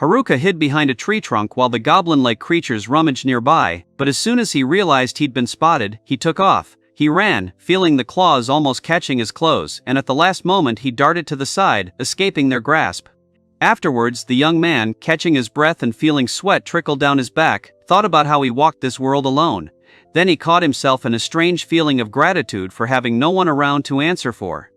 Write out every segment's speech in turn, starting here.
Haruka hid behind a tree trunk while the goblin-like creatures rummaged nearby, but as soon as he realized he'd been spotted, he took off. He ran, feeling the claws almost catching his clothes, and at the last moment he darted to the side, escaping their grasp. Afterwards, the young man, catching his breath and feeling sweat trickle down his back, thought about how he walked this world alone. Then he caught himself in a strange feeling of gratitude for having no one around to answer for.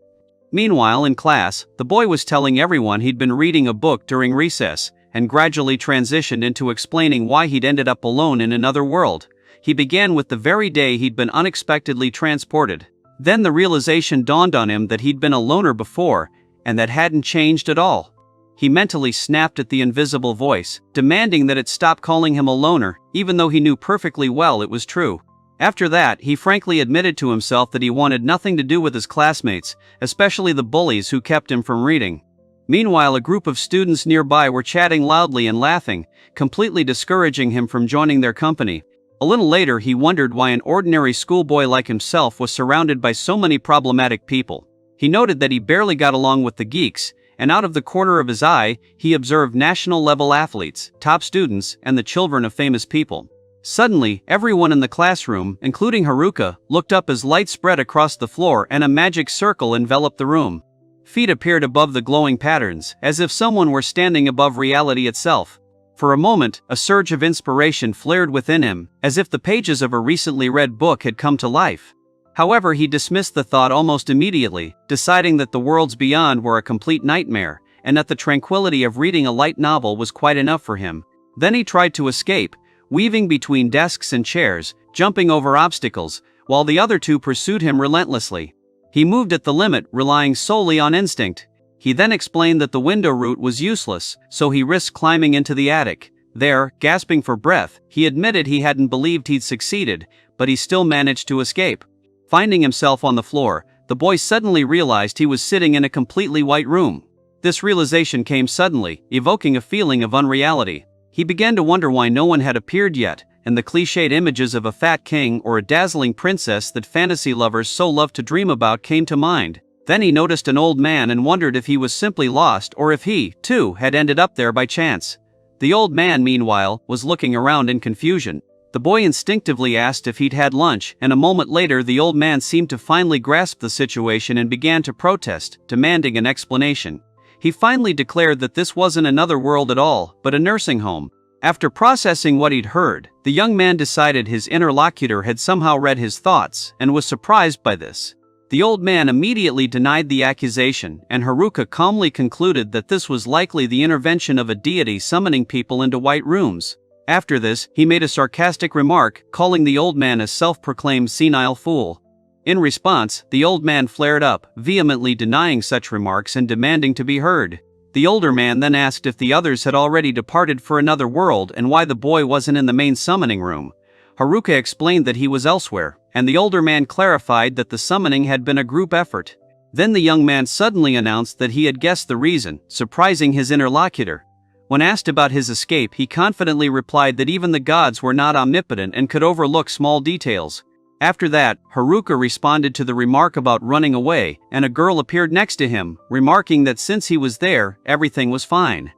Meanwhile, in class, the boy was telling everyone he'd been reading a book during recess, and gradually transitioned into explaining why he'd ended up alone in another world. He began with the very day he'd been unexpectedly transported. Then the realization dawned on him that he'd been a loner before, and that hadn't changed at all. He mentally snapped at the invisible voice, demanding that it stop calling him a loner, even though he knew perfectly well it was true. After that, he frankly admitted to himself that he wanted nothing to do with his classmates, especially the bullies who kept him from reading. Meanwhile, a group of students nearby were chatting loudly and laughing, completely discouraging him from joining their company. A little later, he wondered why an ordinary schoolboy like himself was surrounded by so many problematic people. He noted that he barely got along with the geeks, and out of the corner of his eye, he observed national-level athletes, top students, and the children of famous people. Suddenly, everyone in the classroom, including Haruka, looked up as light spread across the floor and a magic circle enveloped the room. Feet appeared above the glowing patterns, as if someone were standing above reality itself. For a moment, a surge of inspiration flared within him, as if the pages of a recently read book had come to life. However, he dismissed the thought almost immediately, deciding that the worlds beyond were a complete nightmare, and that the tranquility of reading a light novel was quite enough for him. Then he tried to escape, weaving between desks and chairs, jumping over obstacles, while the other two pursued him relentlessly. He moved at the limit, relying solely on instinct. He then explained that the window route was useless, so he risked climbing into the attic. There, gasping for breath, he admitted he hadn't believed he'd succeeded, but he still managed to escape. Finding himself on the floor, the boy suddenly realized he was sitting in a completely white room. This realization came suddenly, evoking a feeling of unreality. He began to wonder why no one had appeared yet, and the cliched images of a fat king or a dazzling princess that fantasy lovers so love to dream about came to mind. Then he noticed an old man and wondered if he was simply lost or if he, too, had ended up there by chance. The old man, meanwhile, was looking around in confusion. The boy instinctively asked if he'd had lunch, and a moment later the old man seemed to finally grasp the situation and began to protest, demanding an explanation. He finally declared that this wasn't another world at all, but a nursing home. After processing what he'd heard, the young man decided his interlocutor had somehow read his thoughts, and was surprised by this. The old man immediately denied the accusation, and Haruka calmly concluded that this was likely the intervention of a deity summoning people into white rooms. After this, he made a sarcastic remark, calling the old man a self-proclaimed senile fool. In response, the old man flared up, vehemently denying such remarks and demanding to be heard. The older man then asked if the others had already departed for another world and why the boy wasn't in the main summoning room. Haruka explained that he was elsewhere, and the older man clarified that the summoning had been a group effort. Then the young man suddenly announced that he had guessed the reason, surprising his interlocutor. When asked about his escape, he confidently replied that even the gods were not omnipotent and could overlook small details. After that, Haruka responded to the remark about running away, and a girl appeared next to him, remarking that since he was there, everything was fine.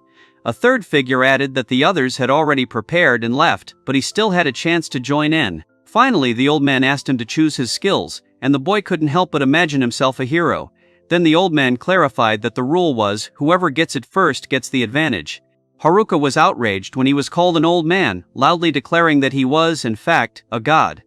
A third figure added that the others had already prepared and left, but he still had a chance to join in. Finally, the old man asked him to choose his skills, and the boy couldn't help but imagine himself a hero. Then the old man clarified that the rule was, whoever gets it first gets the advantage. Haruka was outraged when he was called an old man, loudly declaring that he was, in fact, a god.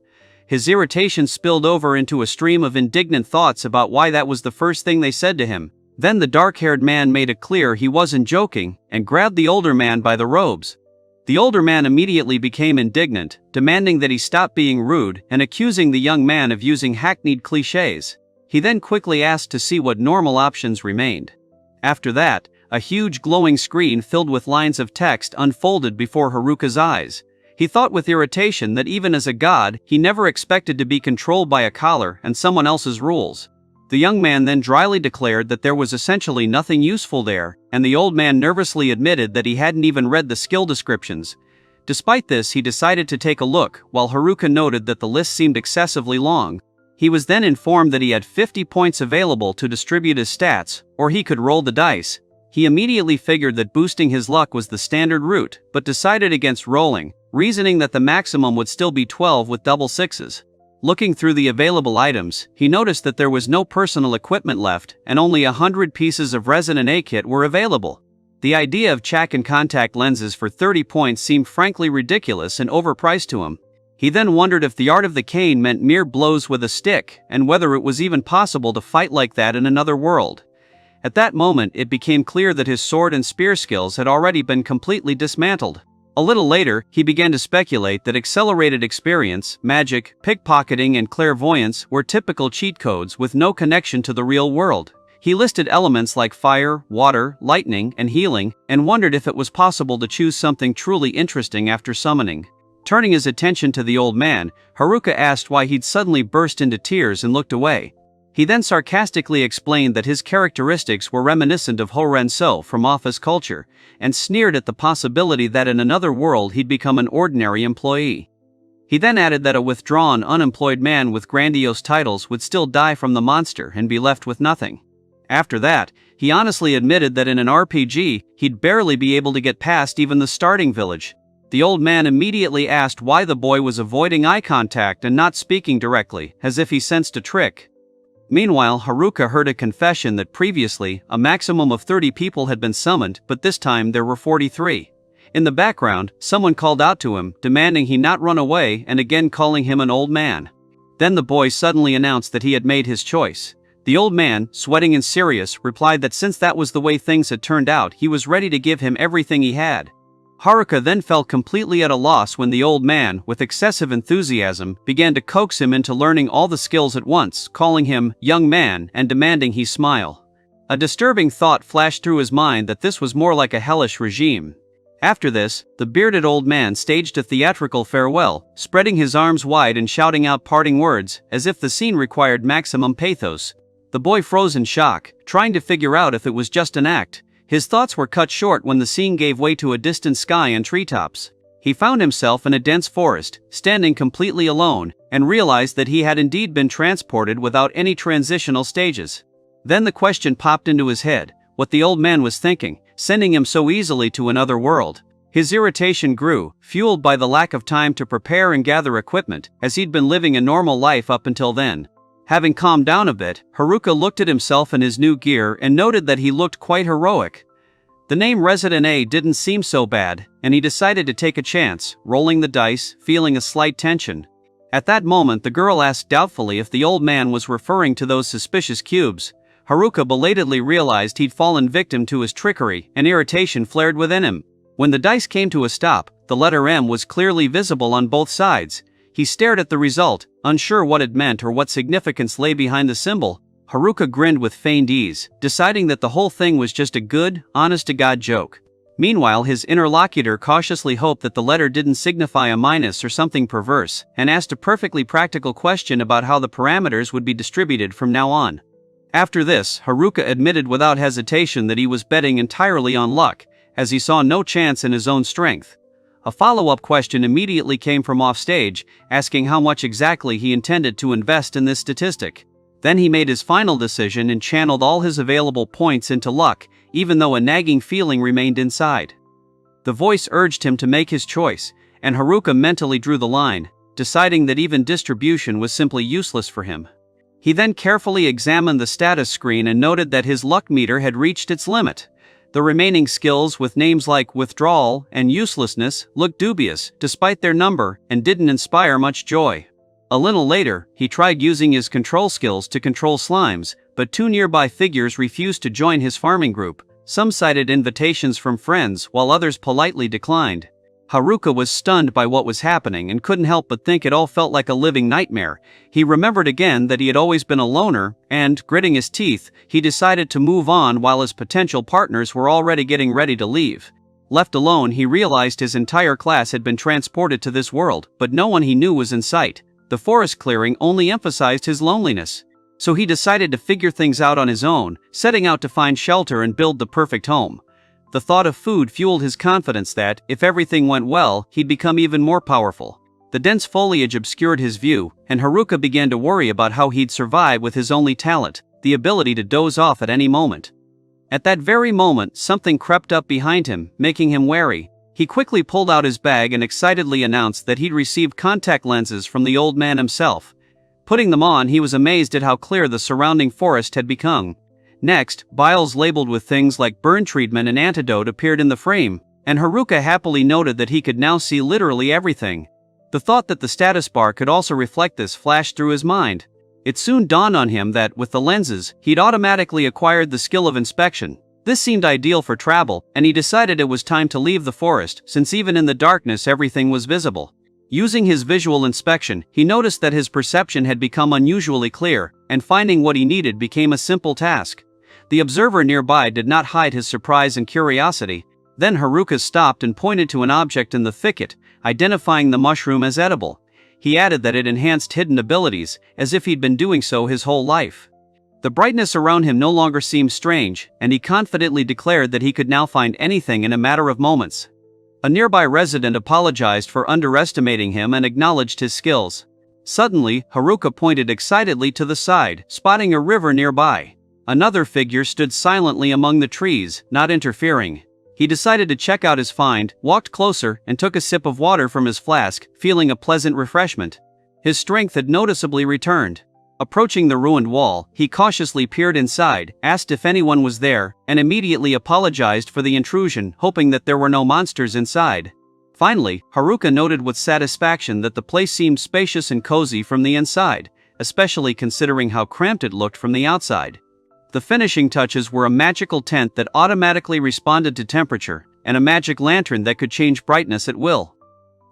His irritation spilled over into a stream of indignant thoughts about why that was the first thing they said to him. Then the dark-haired man made it clear he wasn't joking, and grabbed the older man by the robes. The older man immediately became indignant, demanding that he stop being rude and accusing the young man of using hackneyed cliches. He then quickly asked to see what normal options remained. After that, a huge glowing screen filled with lines of text unfolded before Haruka's eyes. He thought with irritation that even as a god, he never expected to be controlled by a collar and someone else's rules. The young man then dryly declared that there was essentially nothing useful there, and the old man nervously admitted that he hadn't even read the skill descriptions. Despite this, he decided to take a look, while Haruka noted that the list seemed excessively long. He was then informed that he had 50 points available to distribute his stats, or he could roll the dice. He immediately figured that boosting his luck was the standard route, but decided against rolling, reasoning that the maximum would still be 12 with double sixes. Looking through the available items, he noticed that there was no personal equipment left and only 100 pieces of resin and A kit were available. The idea of Chak and contact lenses for 30 points seemed frankly ridiculous and overpriced to him. He then wondered if the art of the cane meant mere blows with a stick, and whether it was even possible to fight like that in another world. At that moment, it became clear that his sword and spear skills had already been completely dismantled. A little later, he began to speculate that accelerated experience, magic, pickpocketing, and clairvoyance were typical cheat codes with no connection to the real world. He listed elements like fire, water, lightning, and healing, and wondered if it was possible to choose something truly interesting after summoning. Turning his attention to the old man, Haruka asked why he'd suddenly burst into tears and looked away. He then sarcastically explained that his characteristics were reminiscent of Horenso from office culture, and sneered at the possibility that in another world he'd become an ordinary employee. He then added that a withdrawn, unemployed man with grandiose titles would still die from the monster and be left with nothing. After that, he honestly admitted that in an RPG, he'd barely be able to get past even the starting village. The old man immediately asked why the boy was avoiding eye contact and not speaking directly, as if he sensed a trick. Meanwhile, Haruka heard a confession that previously, a maximum of 30 people had been summoned, but this time there were 43. In the background, someone called out to him, demanding he not run away and again calling him an old man. Then the boy suddenly announced that he had made his choice. The old man, sweating and serious, replied that since that was the way things had turned out, he was ready to give him everything he had. Haruka then felt completely at a loss when the old man, with excessive enthusiasm, began to coax him into learning all the skills at once, calling him young man and demanding he smile. A disturbing thought flashed through his mind that this was more like a hellish regime. After this, the bearded old man staged a theatrical farewell, spreading his arms wide and shouting out parting words, as if the scene required maximum pathos. The boy froze in shock, trying to figure out if it was just an act. His thoughts were cut short when the scene gave way to a distant sky and treetops. He found himself in a dense forest, standing completely alone, and realized that he had indeed been transported without any transitional stages. Then the question popped into his head, what the old man was thinking, sending him so easily to another world. His irritation grew, fueled by the lack of time to prepare and gather equipment, as he'd been living a normal life up until then. Having calmed down a bit, Haruka looked at himself in his new gear and noted that he looked quite heroic. The name Resident A didn't seem so bad, and he decided to take a chance, rolling the dice, feeling a slight tension. At that moment the girl asked doubtfully if the old man was referring to those suspicious cubes. Haruka belatedly realized he'd fallen victim to his trickery, and irritation flared within him. When the dice came to a stop, the letter M was clearly visible on both sides. He stared at the result, unsure what it meant or what significance lay behind the symbol. Haruka grinned with feigned ease, deciding that the whole thing was just a good, honest-to-God joke. Meanwhile, his interlocutor cautiously hoped that the letter didn't signify a minus or something perverse, and asked a perfectly practical question about how the parameters would be distributed from now on. After this, Haruka admitted without hesitation that he was betting entirely on luck, as he saw no chance in his own strength. A follow-up question immediately came from offstage, asking how much exactly he intended to invest in this statistic. Then he made his final decision and channeled all his available points into luck, even though a nagging feeling remained inside. The voice urged him to make his choice, and Haruka mentally drew the line, deciding that even distribution was simply useless for him. He then carefully examined the status screen and noted that his luck meter had reached its limit. The remaining skills with names like withdrawal and uselessness looked dubious, despite their number, and didn't inspire much joy. A little later, he tried using his control skills to control slimes, but two nearby figures refused to join his farming group. Some cited invitations from friends while others politely declined. Haruka was stunned by what was happening and couldn't help but think it all felt like a living nightmare. He remembered again that he had always been a loner, and, gritting his teeth, he decided to move on while his potential partners were already getting ready to leave. Left alone, he realized his entire class had been transported to this world, but no one he knew was in sight. The forest clearing only emphasized his loneliness. So he decided to figure things out on his own, setting out to find shelter and build the perfect home. The thought of food fueled his confidence that, if everything went well, he'd become even more powerful. The dense foliage obscured his view, and Haruka began to worry about how he'd survive with his only talent, the ability to doze off at any moment. At that very moment, something crept up behind him, making him wary. He quickly pulled out his bag and excitedly announced that he'd received contact lenses from the old man himself. Putting them on, he was amazed at how clear the surrounding forest had become. Next, vials labeled with things like burn treatment and antidote appeared in the frame, and Haruka happily noted that he could now see literally everything. The thought that the status bar could also reflect this flashed through his mind. It soon dawned on him that, with the lenses, he'd automatically acquired the skill of inspection. This seemed ideal for travel, and he decided it was time to leave the forest, since even in the darkness everything was visible. Using his visual inspection, he noticed that his perception had become unusually clear, and finding what he needed became a simple task. The observer nearby did not hide his surprise and curiosity. Then Haruka stopped and pointed to an object in the thicket, identifying the mushroom as edible. He added that it enhanced hidden abilities, as if he'd been doing so his whole life. The brightness around him no longer seemed strange, and he confidently declared that he could now find anything in a matter of moments. A nearby resident apologized for underestimating him and acknowledged his skills. Suddenly, Haruka pointed excitedly to the side, spotting a river nearby. Another figure stood silently among the trees, not interfering. He decided to check out his find, walked closer, and took a sip of water from his flask, feeling a pleasant refreshment. His strength had noticeably returned. Approaching the ruined wall, he cautiously peered inside, asked if anyone was there, and immediately apologized for the intrusion, hoping that there were no monsters inside. Finally, Haruka noted with satisfaction that the place seemed spacious and cozy from the inside, especially considering how cramped it looked from the outside. The finishing touches were a magical tent that automatically responded to temperature, and a magic lantern that could change brightness at will.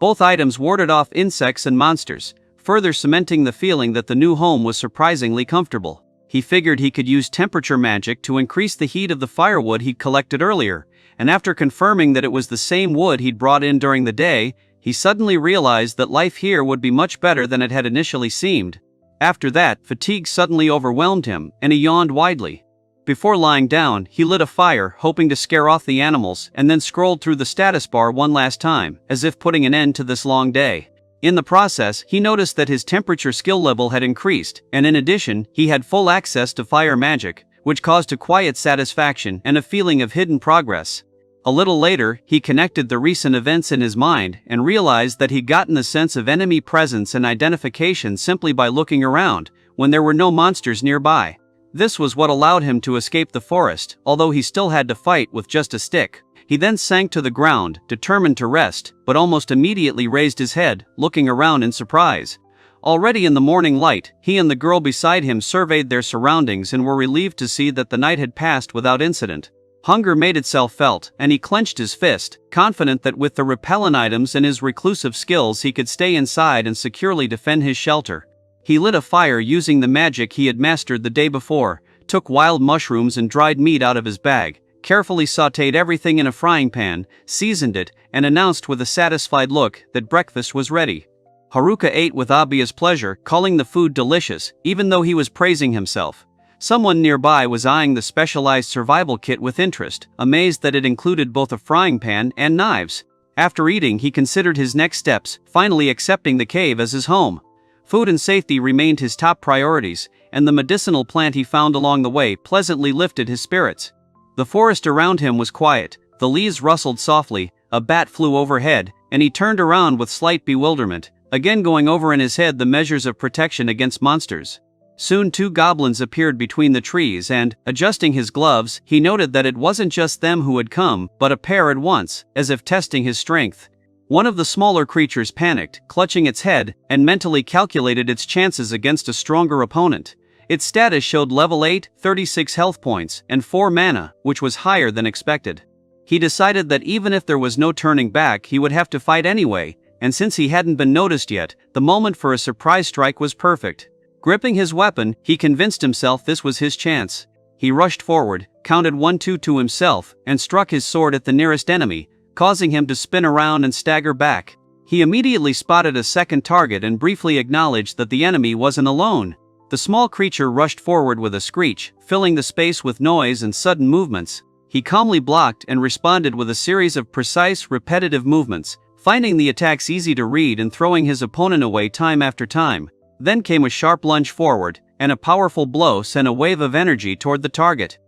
Both items warded off insects and monsters, further cementing the feeling that the new home was surprisingly comfortable. He figured he could use temperature magic to increase the heat of the firewood he'd collected earlier, and after confirming that it was the same wood he'd brought in during the day, he suddenly realized that life here would be much better than it had initially seemed. After that, fatigue suddenly overwhelmed him, and he yawned widely. Before lying down, he lit a fire, hoping to scare off the animals, and then scrolled through the status bar one last time, as if putting an end to this long day. In the process, he noticed that his temperature skill level had increased, and in addition, he had full access to fire magic, which caused a quiet satisfaction and a feeling of hidden progress. A little later, he connected the recent events in his mind and realized that he'd gotten a sense of enemy presence and identification simply by looking around, when there were no monsters nearby. This was what allowed him to escape the forest, although he still had to fight with just a stick. He then sank to the ground, determined to rest, but almost immediately raised his head, looking around in surprise. Already in the morning light, he and the girl beside him surveyed their surroundings and were relieved to see that the night had passed without incident. Hunger made itself felt, and he clenched his fist, confident that with the repellent items and his reclusive skills he could stay inside and securely defend his shelter. He lit a fire using the magic he had mastered the day before, took wild mushrooms and dried meat out of his bag, carefully sautéed everything in a frying pan, seasoned it, and announced with a satisfied look that breakfast was ready. Haruka ate with obvious pleasure, calling the food delicious, even though he was praising himself. Someone nearby was eyeing the specialized survival kit with interest, amazed that it included both a frying pan and knives. After eating, he considered his next steps, finally accepting the cave as his home. Food and safety remained his top priorities, and the medicinal plant he found along the way pleasantly lifted his spirits. The forest around him was quiet, the leaves rustled softly, a bat flew overhead, and he turned around with slight bewilderment, again going over in his head the measures of protection against monsters. Soon 2 goblins appeared between the trees and, adjusting his gloves, he noted that it wasn't just them who had come, but a pair at once, as if testing his strength. One of the smaller creatures panicked, clutching its head, and mentally calculated its chances against a stronger opponent. Its status showed level 8, 36 health points, and 4 mana, which was higher than expected. He decided that even if there was no turning back, he would have to fight anyway, and since he hadn't been noticed yet, the moment for a surprise strike was perfect. Gripping his weapon, he convinced himself this was his chance. He rushed forward, counted 1-2 to himself, and struck his sword at the nearest enemy, causing him to spin around and stagger back. He immediately spotted a second target and briefly acknowledged that the enemy wasn't alone. The small creature rushed forward with a screech, filling the space with noise and sudden movements. He calmly blocked and responded with a series of precise, repetitive movements, finding the attacks easy to read and throwing his opponent away time after time. Then came a sharp lunge forward, and a powerful blow sent a wave of energy toward the target.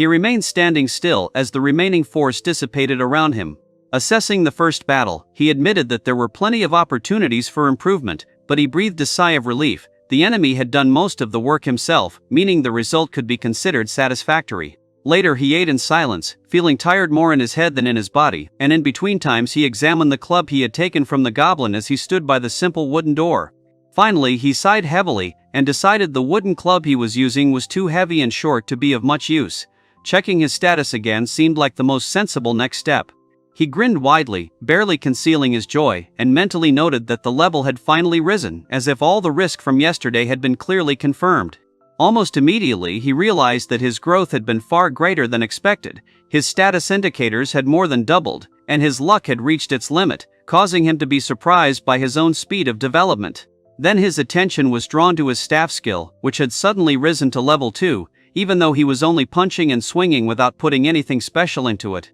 He remained standing still as the remaining force dissipated around him. Assessing the first battle, he admitted that there were plenty of opportunities for improvement, but he breathed a sigh of relief. The enemy had done most of the work himself, meaning the result could be considered satisfactory. Later he ate in silence, feeling tired more in his head than in his body, and in between times he examined the club he had taken from the goblin as he stood by the simple wooden door. Finally he sighed heavily, and decided the wooden club he was using was too heavy and short to be of much use. Checking his status again seemed like the most sensible next step. He grinned widely, barely concealing his joy, and mentally noted that the level had finally risen, as if all the risk from yesterday had been clearly confirmed. Almost immediately he realized that his growth had been far greater than expected. His status indicators had more than doubled, and his luck had reached its limit, causing him to be surprised by his own speed of development. Then his attention was drawn to his staff skill, which had suddenly risen to level 2, even though he was only punching and swinging without putting anything special into it.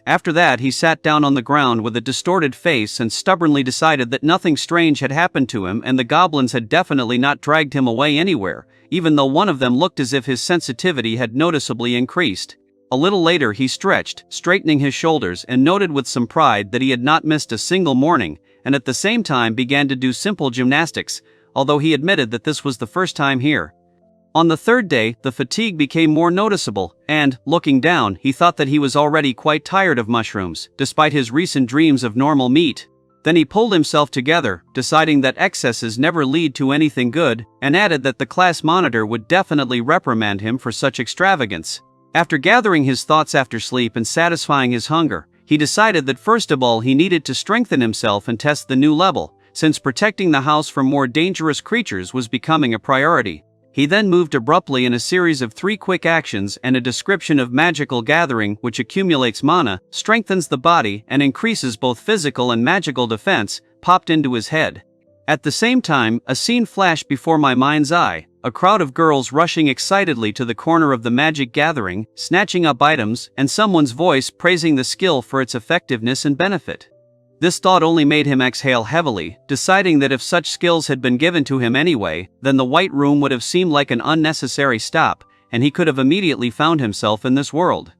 After that he sat down on the ground with a distorted face and stubbornly decided that nothing strange had happened to him and the goblins had definitely not dragged him away anywhere, even though one of them looked as if his sensitivity had noticeably increased. A little later he stretched, straightening his shoulders, and noted with some pride that he had not missed a single morning, and at the same time began to do simple gymnastics, although he admitted that this was the first time here. On the third day, the fatigue became more noticeable, and, looking down, he thought that he was already quite tired of mushrooms, despite his recent dreams of normal meat. Then he pulled himself together, deciding that excesses never lead to anything good, and added that the class monitor would definitely reprimand him for such extravagance. After gathering his thoughts after sleep and satisfying his hunger, he decided that first of all he needed to strengthen himself and test the new level, since protecting the house from more dangerous creatures was becoming a priority. He then moved abruptly in a series of 3 quick actions, and a description of magical gathering which accumulates mana, strengthens the body, and increases both physical and magical defense, popped into his head. At the same time, a scene flashed before my mind's eye, a crowd of girls rushing excitedly to the corner of the magic gathering, snatching up items, and someone's voice praising the skill for its effectiveness and benefit. This thought only made him exhale heavily, deciding that if such skills had been given to him anyway, then the White Room would have seemed like an unnecessary stop, and he could have immediately found himself in this world.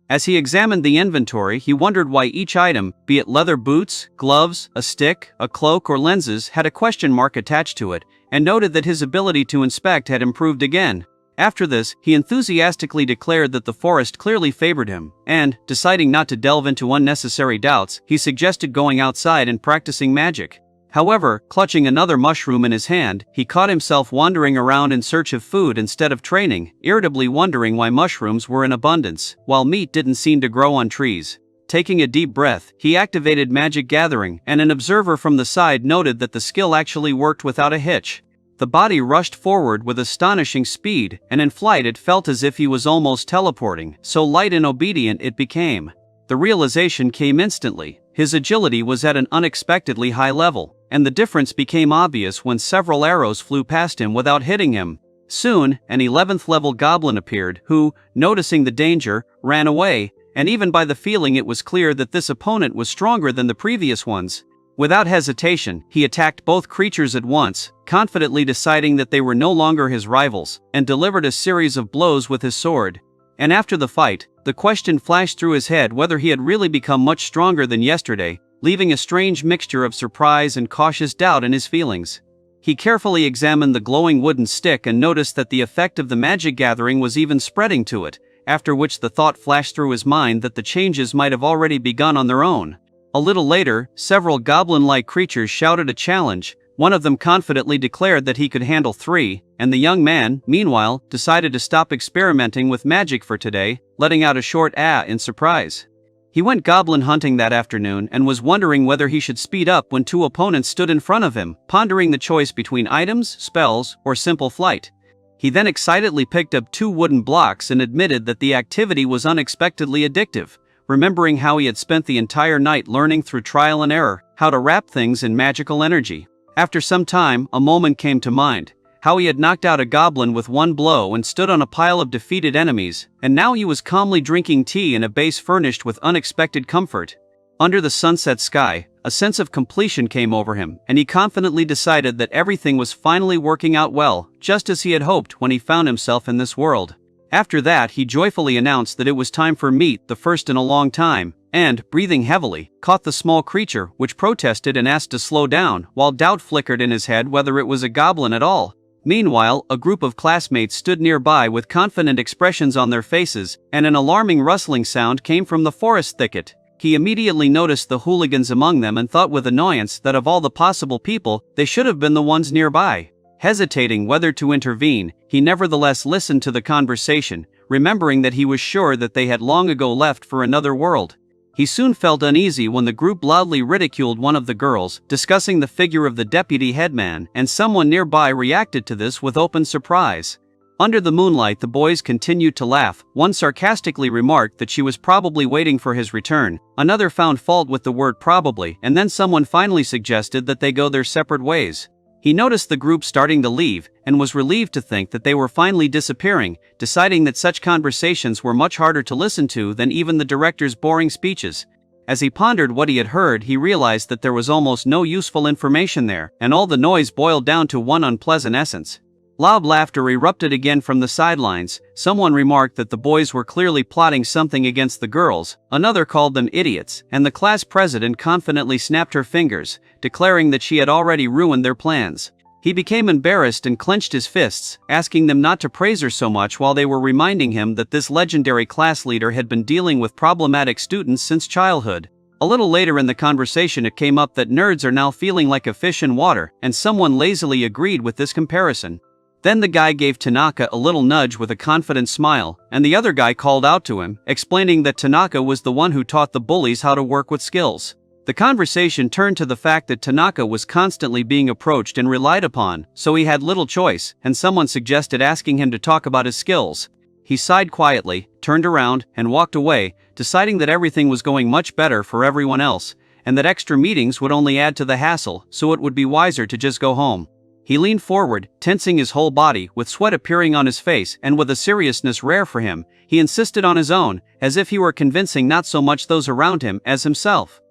As he examined the inventory, he wondered why each item, be it leather boots, gloves, a stick, a cloak, or lenses, had a question mark attached to it, and noted that his ability to inspect had improved again. After this, he enthusiastically declared that the forest clearly favored him, and, deciding not to delve into unnecessary doubts, he suggested going outside and practicing magic. However, clutching another mushroom in his hand, he caught himself wandering around in search of food instead of training, irritably wondering why mushrooms were in abundance, while meat didn't seem to grow on trees. Taking a deep breath, he activated Magic Gathering, and an observer from the side noted that the skill actually worked without a hitch. The body rushed forward with astonishing speed, and in flight it felt as if he was almost teleporting, so light and obedient it became. The realization came instantly. His agility was at an unexpectedly high level, and the difference became obvious when several arrows flew past him without hitting him. Soon, an 11th level goblin appeared who, noticing the danger, ran away, and even by the feeling it was clear that this opponent was stronger than the previous ones. Without hesitation, he attacked both creatures at once, confidently deciding that they were no longer his rivals, and delivered a series of blows with his sword. And after the fight, the question flashed through his head whether he had really become much stronger than yesterday, leaving a strange mixture of surprise and cautious doubt in his feelings. He carefully examined the glowing wooden stick and noticed that the effect of the Magic Gathering was even spreading to it, after which the thought flashed through his mind that the changes might have already begun on their own. A little later, several goblin-like creatures shouted a challenge. One of them confidently declared that he could handle 3, and the young man, meanwhile, decided to stop experimenting with magic for today, letting out a short "ah" in surprise. He went goblin hunting that afternoon and was wondering whether he should speed up when 2 opponents stood in front of him, pondering the choice between items, spells, or simple flight. He then excitedly picked up 2 wooden blocks and admitted that the activity was unexpectedly addictive, remembering how he had spent the entire night learning through trial and error how to wrap things in magical energy. After some time, a moment came to mind, how he had knocked out a goblin with 1 blow and stood on a pile of defeated enemies, and now he was calmly drinking tea in a base furnished with unexpected comfort. Under the sunset sky, a sense of completion came over him, and he confidently decided that everything was finally working out well, just as he had hoped when he found himself in this world. After that, he joyfully announced that it was time for meat, the first in a long time, and, breathing heavily, caught the small creature, which protested and asked to slow down, while doubt flickered in his head whether it was a goblin at all. Meanwhile, a group of classmates stood nearby with confident expressions on their faces, and an alarming rustling sound came from the forest thicket. He immediately noticed the hooligans among them and thought with annoyance that of all the possible people, they should have been the ones nearby. Hesitating whether to intervene, he nevertheless listened to the conversation, remembering that he was sure that they had long ago left for another world. He soon felt uneasy when the group loudly ridiculed one of the girls, discussing the figure of the deputy headman, and someone nearby reacted to this with open surprise. Under the moonlight, the boys continued to laugh. One sarcastically remarked that she was probably waiting for his return, another found fault with the word probably, and then someone finally suggested that they go their separate ways. He noticed the group starting to leave, and was relieved to think that they were finally disappearing, deciding that such conversations were much harder to listen to than even the director's boring speeches. As he pondered what he had heard, he realized that there was almost no useful information there, and all the noise boiled down to one unpleasant essence. Loud laughter erupted again from the sidelines. Someone remarked that the boys were clearly plotting something against the girls, another called them idiots, and the class president confidently snapped her fingers, declaring that she had already ruined their plans. He became embarrassed and clenched his fists, asking them not to praise her so much while they were reminding him that this legendary class leader had been dealing with problematic students since childhood. A little later in the conversation it came up that nerds are now feeling like a fish in water, and someone lazily agreed with this comparison. Then the guy gave Tanaka a little nudge with a confident smile, and the other guy called out to him, explaining that Tanaka was the one who taught the bullies how to work with skills. The conversation turned to the fact that Tanaka was constantly being approached and relied upon, so he had little choice, and someone suggested asking him to talk about his skills. He sighed quietly, turned around, and walked away, deciding that everything was going much better for everyone else, and that extra meetings would only add to the hassle, so it would be wiser to just go home. He leaned forward, tensing his whole body, with sweat appearing on his face, and with a seriousness rare for him, he insisted on his own, as if he were convincing not so much those around him as himself.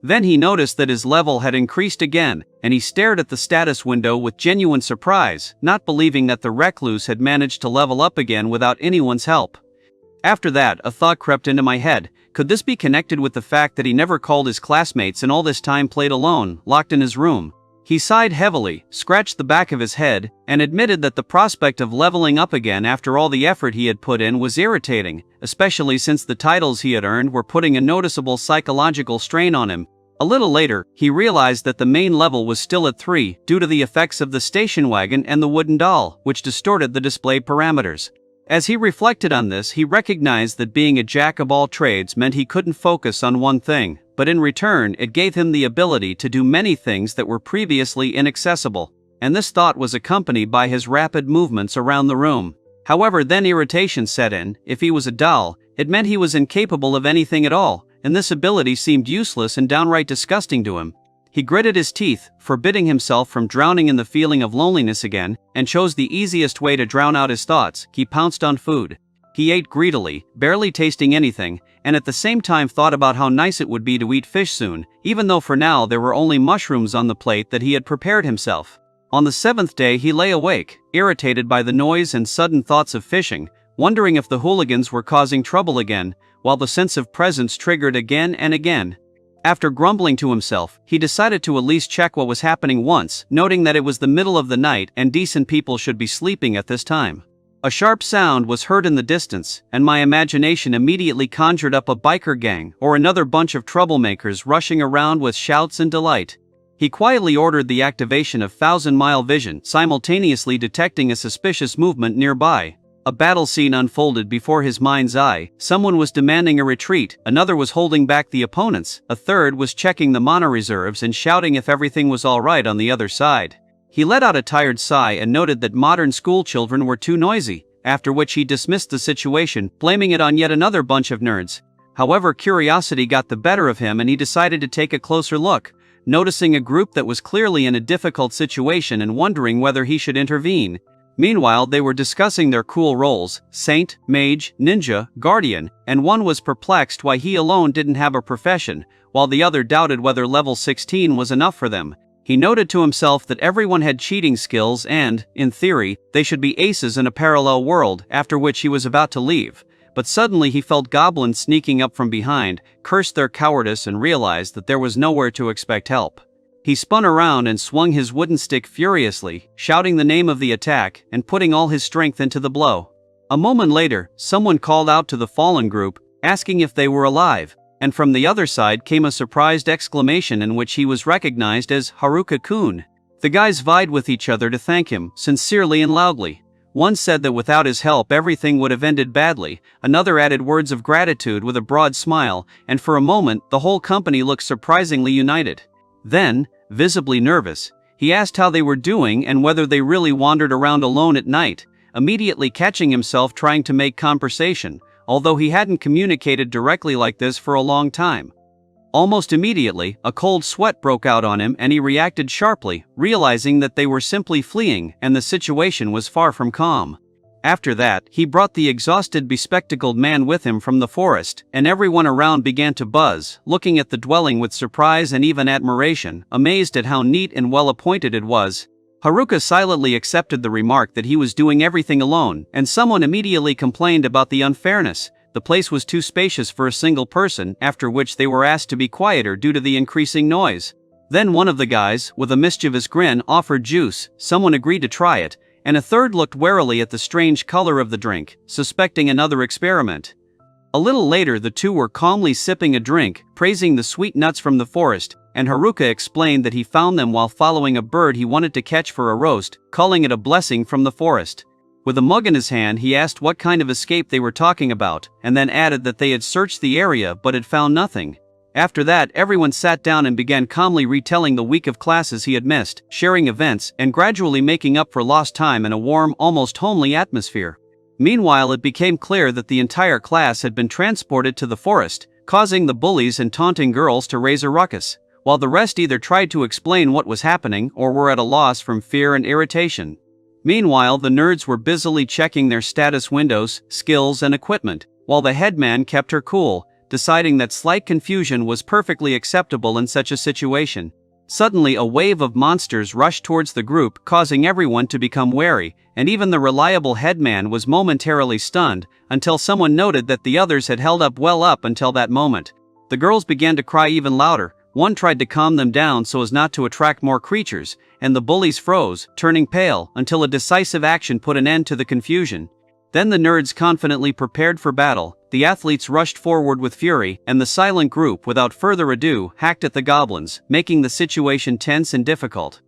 Then he noticed that his level had increased again, and he stared at the status window with genuine surprise, not believing that the recluse had managed to level up again without anyone's help. After that, a thought crept into my head. Could this be connected with the fact that he never called his classmates and all this time played alone, locked in his room? He sighed heavily, scratched the back of his head, and admitted that the prospect of leveling up again after all the effort he had put in was irritating, especially since the titles he had earned were putting a noticeable psychological strain on him. A little later, he realized that the main level was still at 3 due to the effects of the station wagon and the wooden doll, which distorted the display parameters. As he reflected on this, he recognized that being a jack of all trades meant he couldn't focus on one thing, but in return it gave him the ability to do many things that were previously inaccessible, and this thought was accompanied by his rapid movements around the room. However, then irritation set in. If he was a doll, it meant he was incapable of anything at all, and this ability seemed useless and downright disgusting to him. He gritted his teeth, forbidding himself from drowning in the feeling of loneliness again, and chose the easiest way to drown out his thoughts. He pounced on food. He ate greedily, barely tasting anything, and at the same time thought about how nice it would be to eat fish soon, even though for now there were only mushrooms on the plate that he had prepared himself. On the 7th day he lay awake, irritated by the noise and sudden thoughts of fishing, wondering if the hooligans were causing trouble again, while the sense of presence triggered again and again. After grumbling to himself, he decided to at least check what was happening once, noting that it was the middle of the night and decent people should be sleeping at this time. A sharp sound was heard in the distance, and my imagination immediately conjured up a biker gang or another bunch of troublemakers rushing around with shouts and delight. He quietly ordered the activation of 1,000-mile vision, simultaneously detecting a suspicious movement nearby. A battle scene unfolded before his mind's eye. Someone was demanding a retreat, another was holding back the opponents, a third was checking the mana reserves and shouting if everything was alright on the other side. He let out a tired sigh and noted that modern school children were too noisy, after which he dismissed the situation, blaming it on yet another bunch of nerds. However, curiosity got the better of him and he decided to take a closer look, noticing a group that was clearly in a difficult situation and wondering whether he should intervene. Meanwhile, they were discussing their cool roles: saint, mage, ninja, guardian, and one was perplexed why he alone didn't have a profession, while the other doubted whether level 16 was enough for them. He noted to himself that everyone had cheating skills and, in theory, they should be aces in a parallel world, after which he was about to leave. But suddenly he felt goblins sneaking up from behind, cursed their cowardice and realized that there was nowhere to expect help. He spun around and swung his wooden stick furiously, shouting the name of the attack and putting all his strength into the blow. A moment later, someone called out to the fallen group, asking if they were alive, and from the other side came a surprised exclamation in which he was recognized as Haruka-kun. The guys vied with each other to thank him, sincerely and loudly. One said that without his help everything would have ended badly, another added words of gratitude with a broad smile, and for a moment the whole company looked surprisingly united. Then, visibly nervous, he asked how they were doing and whether they really wandered around alone at night, immediately catching himself trying to make conversation, although he hadn't communicated directly like this for a long time. Almost immediately, a cold sweat broke out on him and he reacted sharply, realizing that they were simply fleeing and the situation was far from calm. After that, he brought the exhausted, bespectacled man with him from the forest, and everyone around began to buzz, looking at the dwelling with surprise and even admiration, amazed at how neat and well appointed it was. Haruka silently accepted the remark that he was doing everything alone, and someone immediately complained about the unfairness. The place was too spacious for a single person, after which they were asked to be quieter due to the increasing noise. Then one of the guys, with a mischievous grin, offered juice, someone agreed to try it, and a third looked warily at the strange color of the drink, suspecting another experiment. A little later the two were calmly sipping a drink, praising the sweet nuts from the forest, and Haruka explained that he found them while following a bird he wanted to catch for a roast, calling it a blessing from the forest. With a mug in his hand he asked what kind of escape they were talking about, and then added that they had searched the area but had found nothing. After that everyone sat down and began calmly retelling the week of classes he had missed, sharing events, and gradually making up for lost time in a warm, almost homely atmosphere. Meanwhile it became clear that the entire class had been transported to the forest, causing the bullies and taunting girls to raise a ruckus, while the rest either tried to explain what was happening or were at a loss from fear and irritation. Meanwhile the nerds were busily checking their status windows, skills and equipment, while the headman kept her cool, deciding that slight confusion was perfectly acceptable in such a situation. Suddenly a wave of monsters rushed towards the group, causing everyone to become wary, and even the reliable headman was momentarily stunned, until someone noted that the others had held up well up until that moment. The girls began to cry even louder. One tried to calm them down so as not to attract more creatures, and the bullies froze, turning pale, until a decisive action put an end to the confusion. Then the nerds confidently prepared for battle, the athletes rushed forward with fury, and the silent group without further ado hacked at the goblins, making the situation tense and difficult.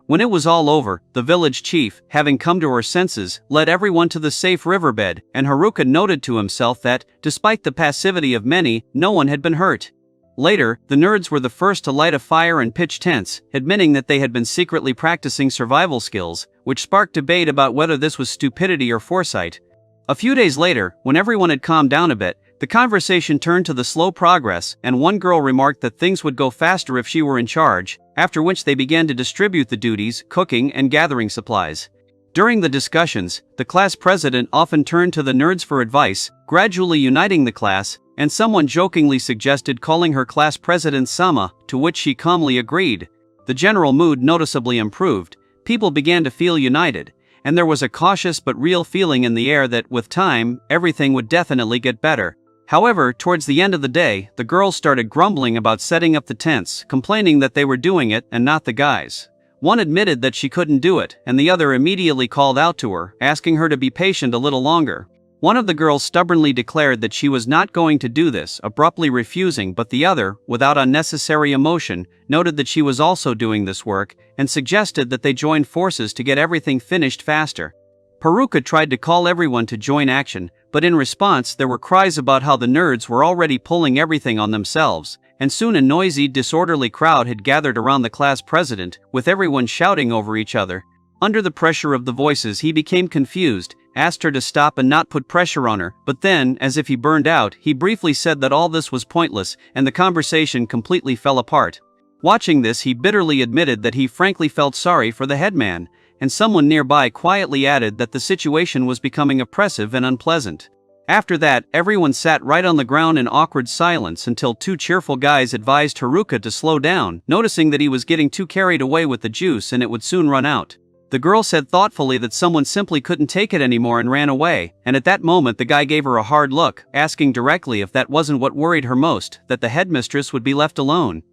When it was all over, the village chief, having come to her senses, led everyone to the safe riverbed, and Haruka noted to himself that, despite the passivity of many, no one had been hurt. Later, the nerds were the first to light a fire and pitch tents, admitting that they had been secretly practicing survival skills, which sparked debate about whether this was stupidity or foresight. A few days later, when everyone had calmed down a bit, the conversation turned to the slow progress, and one girl remarked that things would go faster if she were in charge, after which they began to distribute the duties, cooking and gathering supplies. During the discussions, the class president often turned to the nerds for advice, gradually uniting the class, and someone jokingly suggested calling her class president Sama, to which she calmly agreed. The general mood noticeably improved, people began to feel united, and there was a cautious but real feeling in the air that, with time, everything would definitely get better. However, towards the end of the day, the girls started grumbling about setting up the tents, complaining that they were doing it and not the guys. One admitted that she couldn't do it, and the other immediately called out to her, asking her to be patient a little longer. One of the girls stubbornly declared that she was not going to do this, abruptly refusing, but the other, without unnecessary emotion, noted that she was also doing this work, and suggested that they join forces to get everything finished faster. Haruka tried to call everyone to join action, but in response there were cries about how the nerds were already pulling everything on themselves, and soon a noisy, disorderly crowd had gathered around the class president, with everyone shouting over each other. Under the pressure of the voices he became confused, asked her to stop and not put pressure on her, but then, as if he burned out, he briefly said that all this was pointless, and the conversation completely fell apart. Watching this he bitterly admitted that he frankly felt sorry for the headman, and someone nearby quietly added that the situation was becoming oppressive and unpleasant. After that, everyone sat right on the ground in awkward silence until two cheerful guys advised Haruka to slow down, noticing that he was getting too carried away with the juice and it would soon run out. The girl said thoughtfully that someone simply couldn't take it anymore and ran away, and at that moment the guy gave her a hard look, asking directly if that wasn't what worried her most, that the headmistress would be left alone.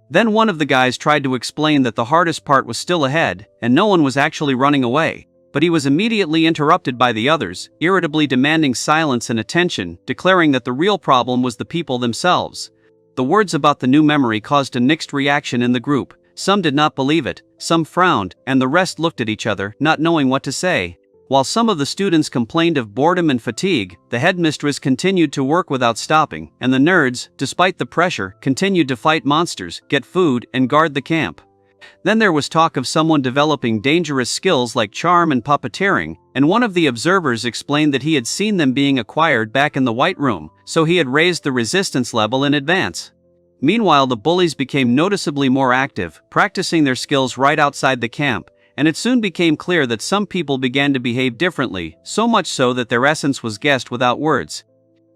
Then one of the guys tried to explain that the hardest part was still ahead, and no one was actually running away. But he was immediately interrupted by the others, irritably demanding silence and attention, declaring that the real problem was the people themselves. The words about the new memory caused a mixed reaction in the group. Some did not believe it, some frowned, and the rest looked at each other, not knowing what to say. While some of the students complained of boredom and fatigue, the headmistress continued to work without stopping, and the nerds, despite the pressure, continued to fight monsters, get food, and guard the camp. Then there was talk of someone developing dangerous skills like charm and puppeteering, and one of the observers explained that he had seen them being acquired back in the White Room, so he had raised the resistance level in advance. Meanwhile, the bullies became noticeably more active, practicing their skills right outside the camp, and it soon became clear that some people began to behave differently, so much so that their essence was guessed without words.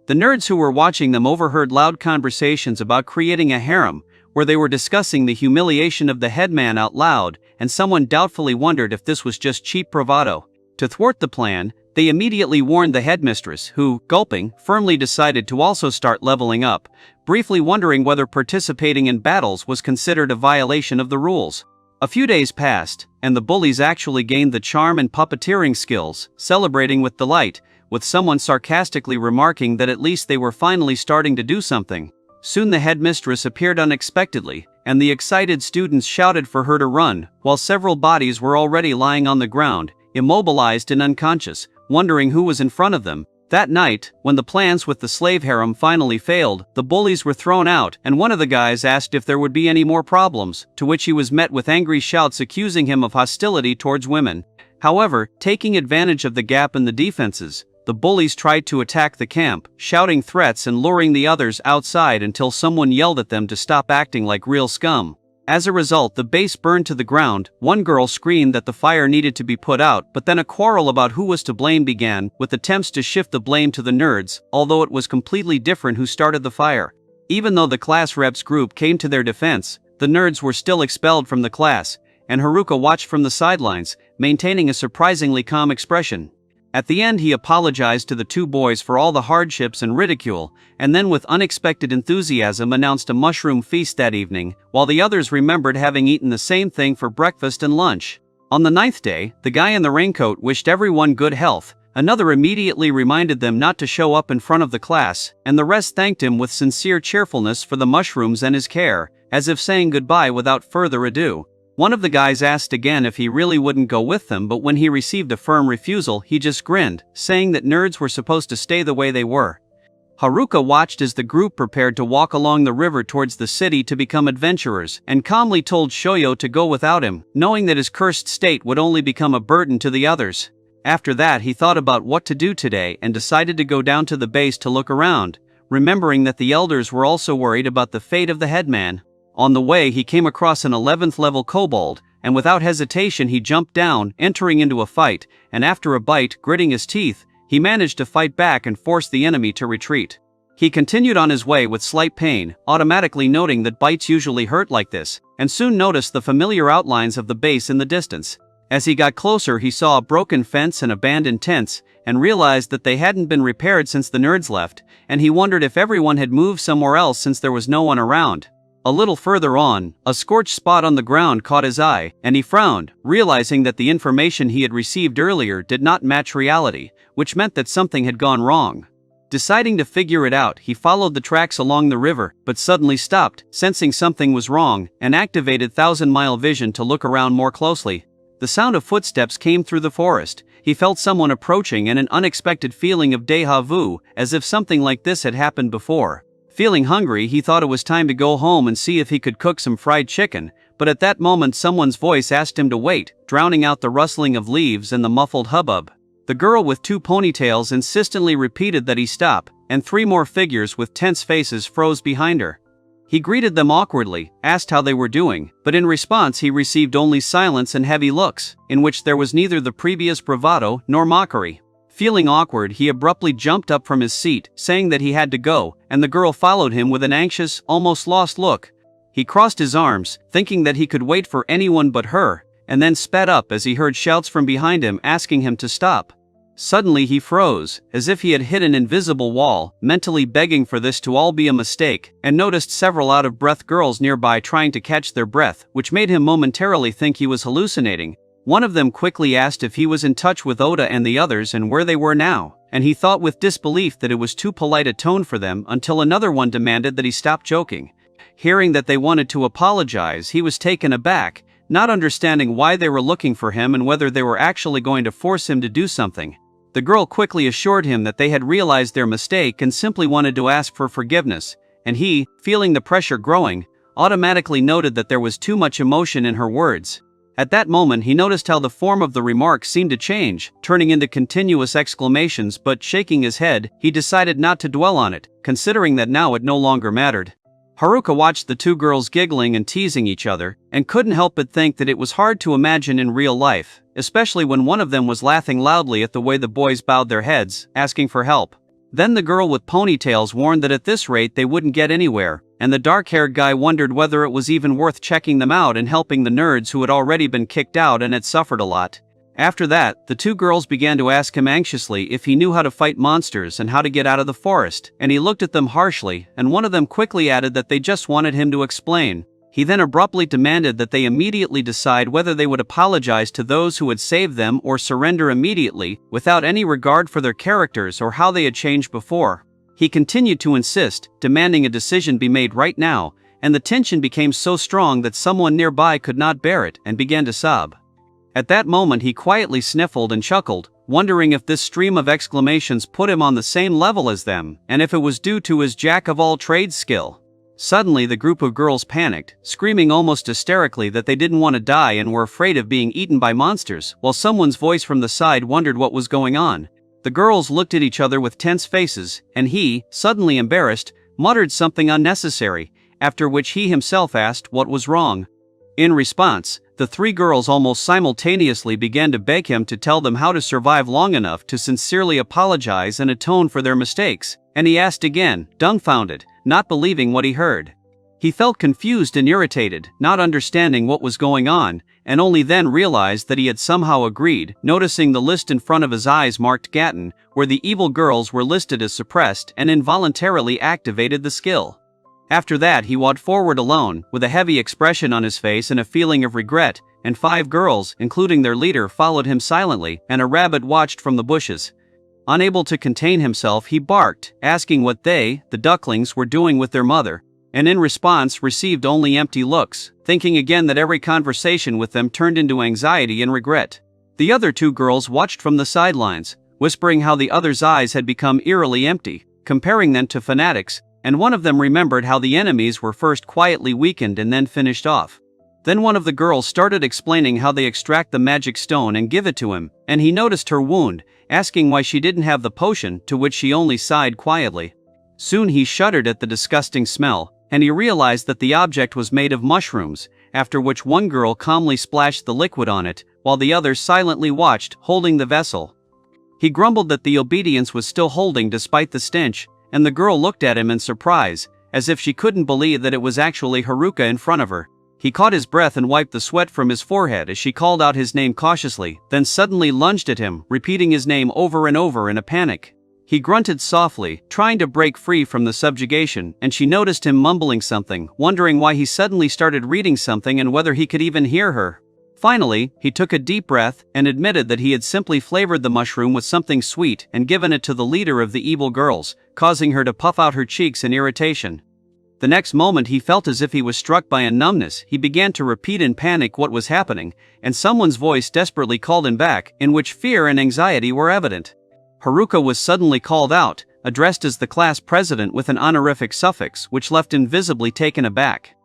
The nerds who were watching them overheard loud conversations about creating a harem, where they were discussing the humiliation of the headman out loud, and someone doubtfully wondered if this was just cheap bravado. To thwart the plan, they immediately warned the headmistress, who, gulping, firmly decided to also start leveling up, briefly wondering whether participating in battles was considered a violation of the rules. A few days passed, and the bullies actually gained the charm and puppeteering skills, celebrating with delight, with someone sarcastically remarking that at least they were finally starting to do something. Soon the headmistress appeared unexpectedly, and the excited students shouted for her to run, while several bodies were already lying on the ground, immobilized and unconscious, wondering who was in front of them. That night, when the plans with the slave harem finally failed, the bullies were thrown out, and one of the guys asked if there would be any more problems, to which he was met with angry shouts accusing him of hostility towards women. However, taking advantage of the gap in the defenses, the bullies tried to attack the camp, shouting threats and luring the others outside until someone yelled at them to stop acting like real scum. As a result, the base burned to the ground. One girl screamed that the fire needed to be put out, but then a quarrel about who was to blame began, with attempts to shift the blame to the nerds, although it was completely different who started the fire. Even though the class reps group came to their defense, the nerds were still expelled from the class, and Haruka watched from the sidelines, maintaining a surprisingly calm expression. At the end, he apologized to the two boys for all the hardships and ridicule, and then with unexpected enthusiasm announced a mushroom feast that evening, while the others remembered having eaten the same thing for breakfast and lunch. On the 9th day, the guy in the raincoat wished everyone good health, another immediately reminded them not to show up in front of the class, and the rest thanked him with sincere cheerfulness for the mushrooms and his care, as if saying goodbye without further ado. One of the guys asked again if he really wouldn't go with them, but when he received a firm refusal, he just grinned, saying that nerds were supposed to stay the way they were. Haruka watched as the group prepared to walk along the river towards the city to become adventurers, and calmly told Shoyo to go without him, knowing that his cursed state would only become a burden to the others. After that, he thought about what to do today and decided to go down to the base to look around, remembering that the elders were also worried about the fate of the headman. On the way, he came across an 11th level kobold, and without hesitation he jumped down, entering into a fight, and after a bite, gritting his teeth, he managed to fight back and force the enemy to retreat. He continued on his way with slight pain, automatically noting that bites usually hurt like this, and soon noticed the familiar outlines of the base in the distance. As he got closer, he saw a broken fence and abandoned tents, and realized that they hadn't been repaired since the nerds left, and he wondered if everyone had moved somewhere else since there was no one around. A little further on, a scorched spot on the ground caught his eye, and he frowned, realizing that the information he had received earlier did not match reality, which meant that something had gone wrong. Deciding to figure it out, he followed the tracks along the river, but suddenly stopped, sensing something was wrong, and activated 1,000-mile vision to look around more closely. The sound of footsteps came through the forest. He felt someone approaching and an unexpected feeling of déjà vu, as if something like this had happened before. Feeling hungry, he thought it was time to go home and see if he could cook some fried chicken, but at that moment someone's voice asked him to wait, drowning out the rustling of leaves and the muffled hubbub. The girl with 2 ponytails insistently repeated that he stop, and 3 more figures with tense faces froze behind her. He greeted them awkwardly, asked how they were doing, but in response he received only silence and heavy looks, in which there was neither the previous bravado nor mockery. Feeling awkward, he abruptly jumped up from his seat, saying that he had to go, and the girl followed him with an anxious, almost lost look. He crossed his arms, thinking that he could wait for anyone but her, and then sped up as he heard shouts from behind him asking him to stop. Suddenly he froze, as if he had hit an invisible wall, mentally begging for this to all be a mistake, and noticed several out-of-breath girls nearby trying to catch their breath, which made him momentarily think he was hallucinating. One of them quickly asked if he was in touch with Oda and the others and where they were now, and he thought with disbelief that it was too polite a tone for them until another one demanded that he stop joking. Hearing that they wanted to apologize, he was taken aback, not understanding why they were looking for him and whether they were actually going to force him to do something. The girl quickly assured him that they had realized their mistake and simply wanted to ask for forgiveness, and he, feeling the pressure growing, automatically noted that there was too much emotion in her words. At that moment he noticed how the form of the remark seemed to change, turning into continuous exclamations, but shaking his head, he decided not to dwell on it, considering that now it no longer mattered. Haruka watched the two girls giggling and teasing each other, and couldn't help but think that it was hard to imagine in real life, especially when one of them was laughing loudly at the way the boys bowed their heads, asking for help. Then the girl with ponytails warned that at this rate they wouldn't get anywhere, and the dark-haired guy wondered whether it was even worth checking them out and helping the nerds who had already been kicked out and had suffered a lot. After that, the two girls began to ask him anxiously if he knew how to fight monsters and how to get out of the forest, and he looked at them harshly, and one of them quickly added that they just wanted him to explain. He then abruptly demanded that they immediately decide whether they would apologize to those who had saved them or surrender immediately, without any regard for their characters or how they had changed before. He continued to insist, demanding a decision be made right now, and the tension became so strong that someone nearby could not bear it and began to sob. At that moment he quietly sniffled and chuckled, wondering if this stream of exclamations put him on the same level as them, and if it was due to his jack-of-all-trades skill. Suddenly the group of girls panicked, screaming almost hysterically that they didn't want to die and were afraid of being eaten by monsters, while someone's voice from the side wondered what was going on. The girls looked at each other with tense faces, and he, suddenly embarrassed, muttered something unnecessary, after which he himself asked what was wrong. In response, the three girls almost simultaneously began to beg him to tell them how to survive long enough to sincerely apologize and atone for their mistakes, and he asked again, dumbfounded, not believing what he heard. He felt confused and irritated, not understanding what was going on, and only then realized that he had somehow agreed, noticing the list in front of his eyes marked Gatten, where the evil girls were listed as suppressed, and involuntarily activated the skill. After that he walked forward alone, with a heavy expression on his face and a feeling of regret, and 5 girls, including their leader, followed him silently, and a rabbit watched from the bushes. Unable to contain himself, he barked, asking what they, the ducklings, were doing with their mother, and in response received only empty looks, thinking again that every conversation with them turned into anxiety and regret. The other 2 girls watched from the sidelines, whispering how the others' eyes had become eerily empty, comparing them to fanatics, and one of them remembered how the enemies were first quietly weakened and then finished off. Then one of the girls started explaining how they extract the magic stone and give it to him, and he noticed her wound, asking why she didn't have the potion, to which she only sighed quietly. Soon he shuddered at the disgusting smell, and he realized that the object was made of mushrooms, after which one girl calmly splashed the liquid on it, while the others silently watched, holding the vessel. He grumbled that the obedience was still holding despite the stench, and the girl looked at him in surprise, as if she couldn't believe that it was actually Haruka in front of her. He caught his breath and wiped the sweat from his forehead as she called out his name cautiously, then suddenly lunged at him, repeating his name over and over in a panic. He grunted softly, trying to break free from the subjugation, and she noticed him mumbling something, wondering why he suddenly started reading something and whether he could even hear her. Finally, he took a deep breath and admitted that he had simply flavored the mushroom with something sweet and given it to the leader of the evil girls, causing her to puff out her cheeks in irritation. The next moment he felt as if he was struck by a numbness. He began to repeat in panic what was happening, and someone's voice desperately called him back, in which fear and anxiety were evident. Haruka was suddenly called out, addressed as the class president with an honorific suffix which left him visibly taken aback.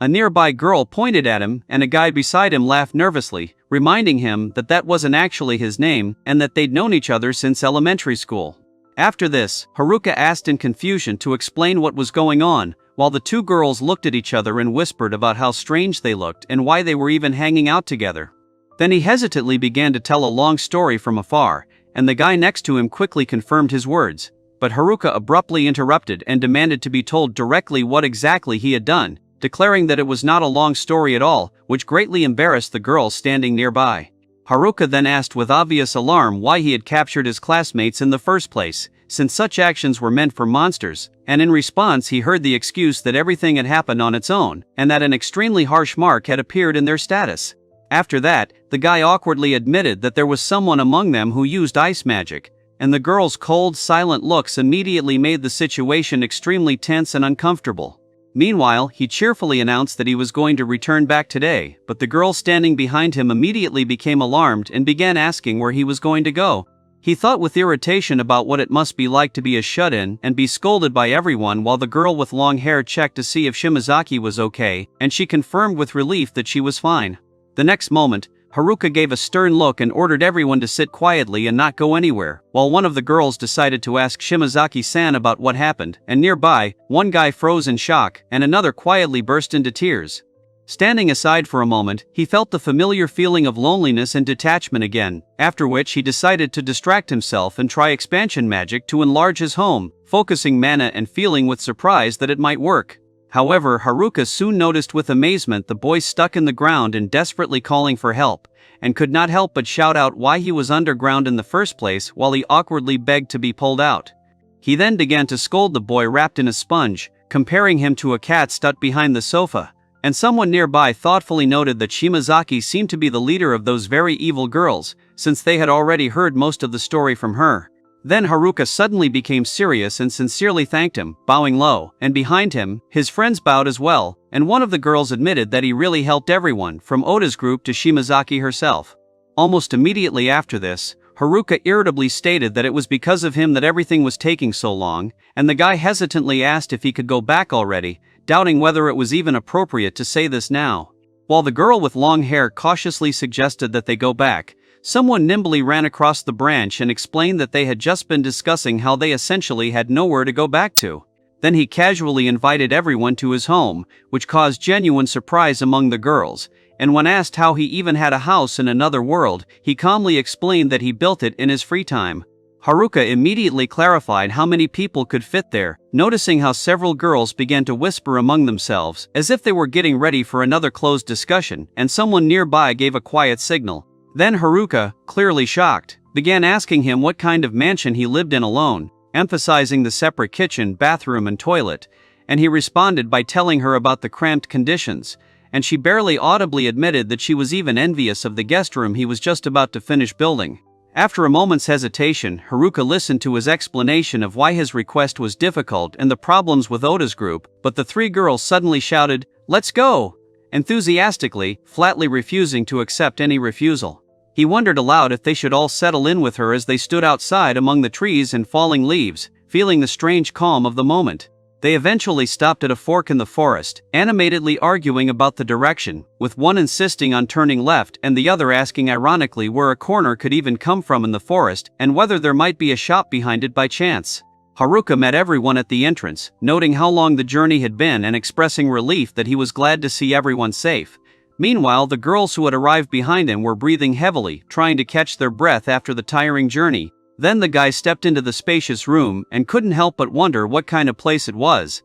A nearby girl pointed at him, and a guy beside him laughed nervously, reminding him that that wasn't actually his name and that they'd known each other since elementary school. After this, Haruka asked in confusion to explain what was going on, while the 2 girls looked at each other and whispered about how strange they looked and why they were even hanging out together. Then he hesitantly began to tell a long story from afar, and the guy next to him quickly confirmed his words. But Haruka abruptly interrupted and demanded to be told directly what exactly he had done, declaring that it was not a long story at all, which greatly embarrassed the girls standing nearby. Haruka then asked with obvious alarm why he had captured his classmates in the first place, since such actions were meant for monsters, and in response he heard the excuse that everything had happened on its own, and that an extremely harsh mark had appeared in their status. After that, the guy awkwardly admitted that there was someone among them who used ice magic, and the girls' cold, silent looks immediately made the situation extremely tense and uncomfortable. Meanwhile, he cheerfully announced that he was going to return back today, but the girl standing behind him immediately became alarmed and began asking where he was going to go. He thought with irritation about what it must be like to be a shut-in and be scolded by everyone, while the girl with long hair checked to see if Shimazaki was okay, and she confirmed with relief that she was fine. The next moment, Haruka gave a stern look and ordered everyone to sit quietly and not go anywhere, while one of the girls decided to ask Shimazaki-san about what happened, and nearby, one guy froze in shock and another quietly burst into tears. Standing aside for a moment, he felt the familiar feeling of loneliness and detachment again, after which he decided to distract himself and try expansion magic to enlarge his home, focusing mana and feeling with surprise that it might work. However, Haruka soon noticed with amazement the boy stuck in the ground and desperately calling for help, and could not help but shout out why he was underground in the first place while he awkwardly begged to be pulled out. He then began to scold the boy wrapped in a sponge, comparing him to a cat stuck behind the sofa, and someone nearby thoughtfully noted that Shimazaki seemed to be the leader of those very evil girls, since they had already heard most of the story from her. Then Haruka suddenly became serious and sincerely thanked him, bowing low, and behind him, his friends bowed as well, and one of the girls admitted that he really helped everyone, from Oda's group to Shimazaki herself. Almost immediately after this, Haruka irritably stated that it was because of him that everything was taking so long, and the guy hesitantly asked if he could go back already, doubting whether it was even appropriate to say this now. While the girl with long hair cautiously suggested that they go back, someone nimbly ran across the branch and explained that they had just been discussing how they essentially had nowhere to go back to. Then he casually invited everyone to his home, which caused genuine surprise among the girls, and when asked how he even had a house in another world, he calmly explained that he built it in his free time. Haruka immediately clarified how many people could fit there, noticing how several girls began to whisper among themselves, as if they were getting ready for another closed discussion, and someone nearby gave a quiet signal. Then Haruka, clearly shocked, began asking him what kind of mansion he lived in alone, emphasizing the separate kitchen, bathroom and toilet, and he responded by telling her about the cramped conditions, and she barely audibly admitted that she was even envious of the guest room he was just about to finish building. After a moment's hesitation, Haruka listened to his explanation of why his request was difficult and the problems with Oda's group, but the three girls suddenly shouted, "Let's go!" enthusiastically, flatly refusing to accept any refusal. He wondered aloud if they should all settle in with her as they stood outside among the trees and falling leaves, feeling the strange calm of the moment. They eventually stopped at a fork in the forest, animatedly arguing about the direction, with one insisting on turning left and the other asking ironically where a corner could even come from in the forest and whether there might be a shop behind it by chance. Haruka met everyone at the entrance, noting how long the journey had been and expressing relief that he was glad to see everyone safe. Meanwhile, the girls who had arrived behind him were breathing heavily, trying to catch their breath after the tiring journey. Then the guy stepped into the spacious room and couldn't help but wonder what kind of place it was.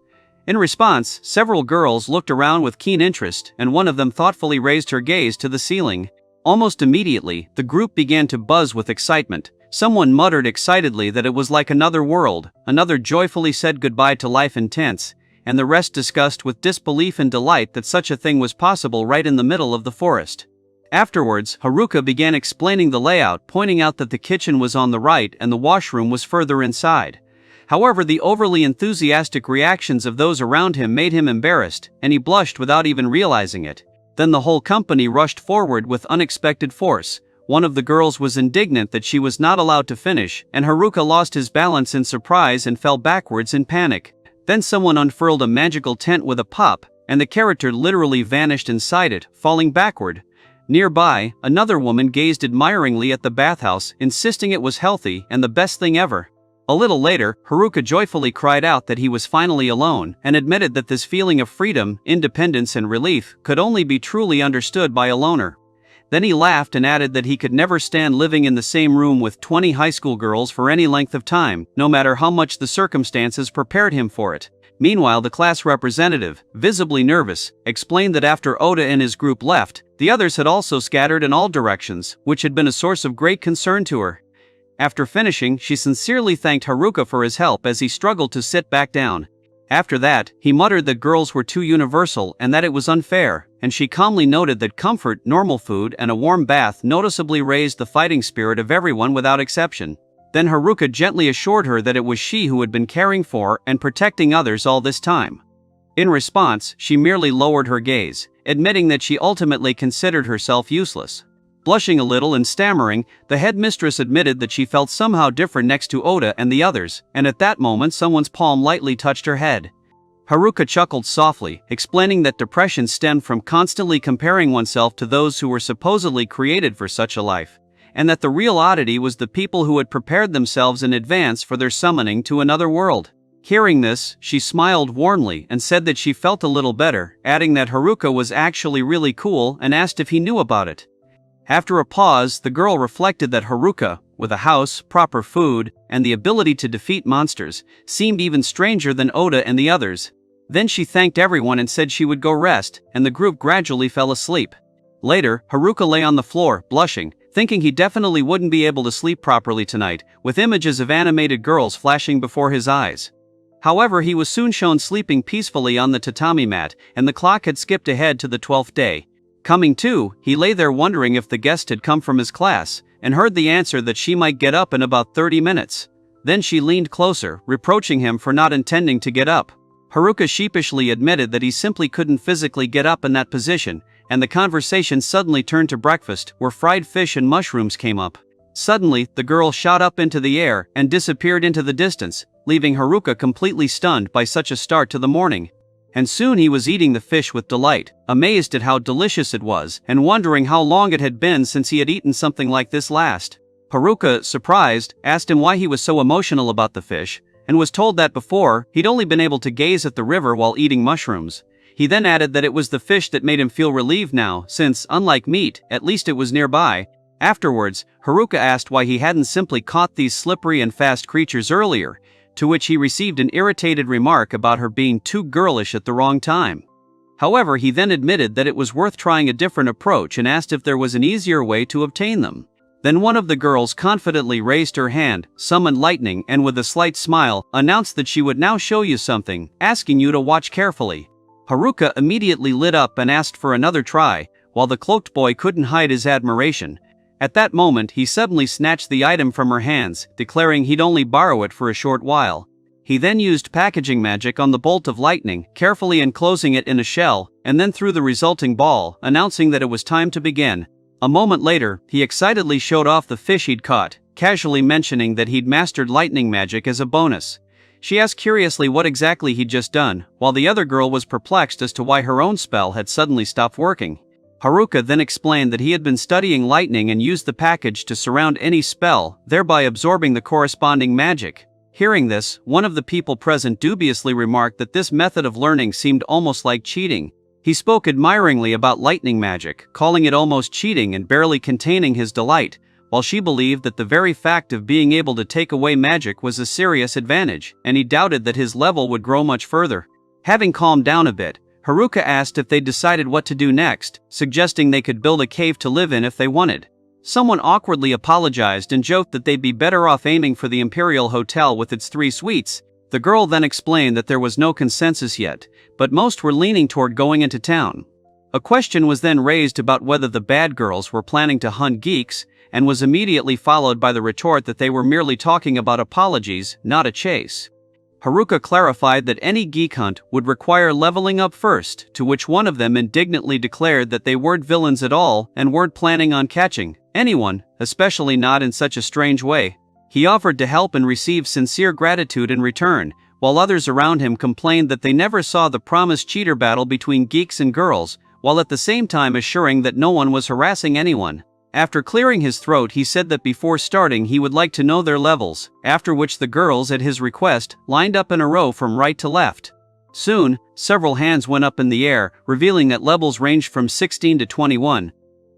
In response, several girls looked around with keen interest, and one of them thoughtfully raised her gaze to the ceiling. Almost immediately, the group began to buzz with excitement. Someone muttered excitedly that it was like another world, another joyfully said goodbye to life intense, and the rest discussed with disbelief and delight that such a thing was possible right in the middle of the forest. Afterwards, Haruka began explaining the layout, pointing out that the kitchen was on the right and the washroom was further inside. However, the overly enthusiastic reactions of those around him made him embarrassed, and he blushed without even realizing it. Then the whole company rushed forward with unexpected force. One of the girls was indignant that she was not allowed to finish, and Haruka lost his balance in surprise and fell backwards in panic. Then someone unfurled a magical tent with a pop, and the character literally vanished inside it, falling backward. Nearby, another woman gazed admiringly at the bathhouse, insisting it was healthy and the best thing ever. A little later, Haruka joyfully cried out that he was finally alone, and admitted that this feeling of freedom, independence and relief could only be truly understood by a loner. Then he laughed and added that he could never stand living in the same room with 20 high school girls for any length of time, no matter how much the circumstances prepared him for it. Meanwhile, the class representative, visibly nervous, explained that after Oda and his group left, the others had also scattered in all directions, which had been a source of great concern to her. After finishing, she sincerely thanked Haruka for his help as he struggled to sit back down. After that, he muttered that girls were too universal and that it was unfair, and she calmly noted that comfort, normal food, and a warm bath noticeably raised the fighting spirit of everyone without exception. Then Haruka gently assured her that it was she who had been caring for and protecting others all this time. In response, she merely lowered her gaze, admitting that she ultimately considered herself useless. Blushing a little and stammering, the headmistress admitted that she felt somehow different next to Oda and the others, and at that moment someone's palm lightly touched her head. Haruka chuckled softly, explaining that depression stemmed from constantly comparing oneself to those who were supposedly created for such a life, and that the real oddity was the people who had prepared themselves in advance for their summoning to another world. Hearing this, she smiled warmly and said that she felt a little better, adding that Haruka was actually really cool and asked if he knew about it. After a pause, the girl reflected that Haruka, with a house, proper food, and the ability to defeat monsters, seemed even stranger than Oda and the others. Then she thanked everyone and said she would go rest, and the group gradually fell asleep. Later, Haruka lay on the floor, blushing, thinking he definitely wouldn't be able to sleep properly tonight, with images of animated girls flashing before his eyes. However, he was soon shown sleeping peacefully on the tatami mat, and the clock had skipped ahead to the 12th day. Coming to, he lay there wondering if the guest had come from his class, and heard the answer that she might get up in about 30 minutes. Then she leaned closer, reproaching him for not intending to get up. Haruka sheepishly admitted that he simply couldn't physically get up in that position, and the conversation suddenly turned to breakfast, where fried fish and mushrooms came up. Suddenly, the girl shot up into the air and disappeared into the distance, leaving Haruka completely stunned by such a start to the morning. And soon he was eating the fish with delight, amazed at how delicious it was, and wondering how long it had been since he had eaten something like this last. Haruka, surprised, asked him why he was so emotional about the fish, and was told that before, he'd only been able to gaze at the river while eating mushrooms. He then added that it was the fish that made him feel relieved now, since, unlike meat, at least it was nearby. Afterwards, Haruka asked why he hadn't simply caught these slippery and fast creatures earlier, to which he received an irritated remark about her being too girlish at the wrong time. However, he then admitted that it was worth trying a different approach and asked if there was an easier way to obtain them. Then one of the girls confidently raised her hand, summoned lightning, and with a slight smile, announced that she would now show you something, asking you to watch carefully. Haruka immediately lit up and asked for another try, while the cloaked boy couldn't hide his admiration. At that moment, he suddenly snatched the item from her hands, declaring he'd only borrow it for a short while. He then used packaging magic on the bolt of lightning, carefully enclosing it in a shell, and then threw the resulting ball, announcing that it was time to begin. A moment later, he excitedly showed off the fish he'd caught, casually mentioning that he'd mastered lightning magic as a bonus. She asked curiously what exactly he'd just done, while the other girl was perplexed as to why her own spell had suddenly stopped working. Haruka then explained that he had been studying lightning and used the package to surround any spell, thereby absorbing the corresponding magic. Hearing this, one of the people present dubiously remarked that this method of learning seemed almost like cheating. He spoke admiringly about lightning magic, calling it almost cheating and barely containing his delight, while she believed that the very fact of being able to take away magic was a serious advantage, and he doubted that his level would grow much further. Having calmed down a bit, Haruka asked if they decided what to do next, suggesting they could build a cave to live in if they wanted. Someone awkwardly apologized and joked that they'd be better off aiming for the Imperial Hotel with its 3 suites. The girl then explained that there was no consensus yet, but most were leaning toward going into town. A question was then raised about whether the bad girls were planning to hunt geeks, and was immediately followed by the retort that they were merely talking about apologies, not a chase. Haruka clarified that any geek hunt would require leveling up first, to which one of them indignantly declared that they weren't villains at all and weren't planning on catching anyone, especially not in such a strange way. He offered to help and received sincere gratitude in return, while others around him complained that they never saw the promised cheater battle between geeks and girls, while at the same time assuring that no one was harassing anyone. After clearing his throat, he said that before starting he would like to know their levels, after which the girls, at his request, lined up in a row from right to left. Soon, several hands went up in the air, revealing that levels ranged from 16 to 21.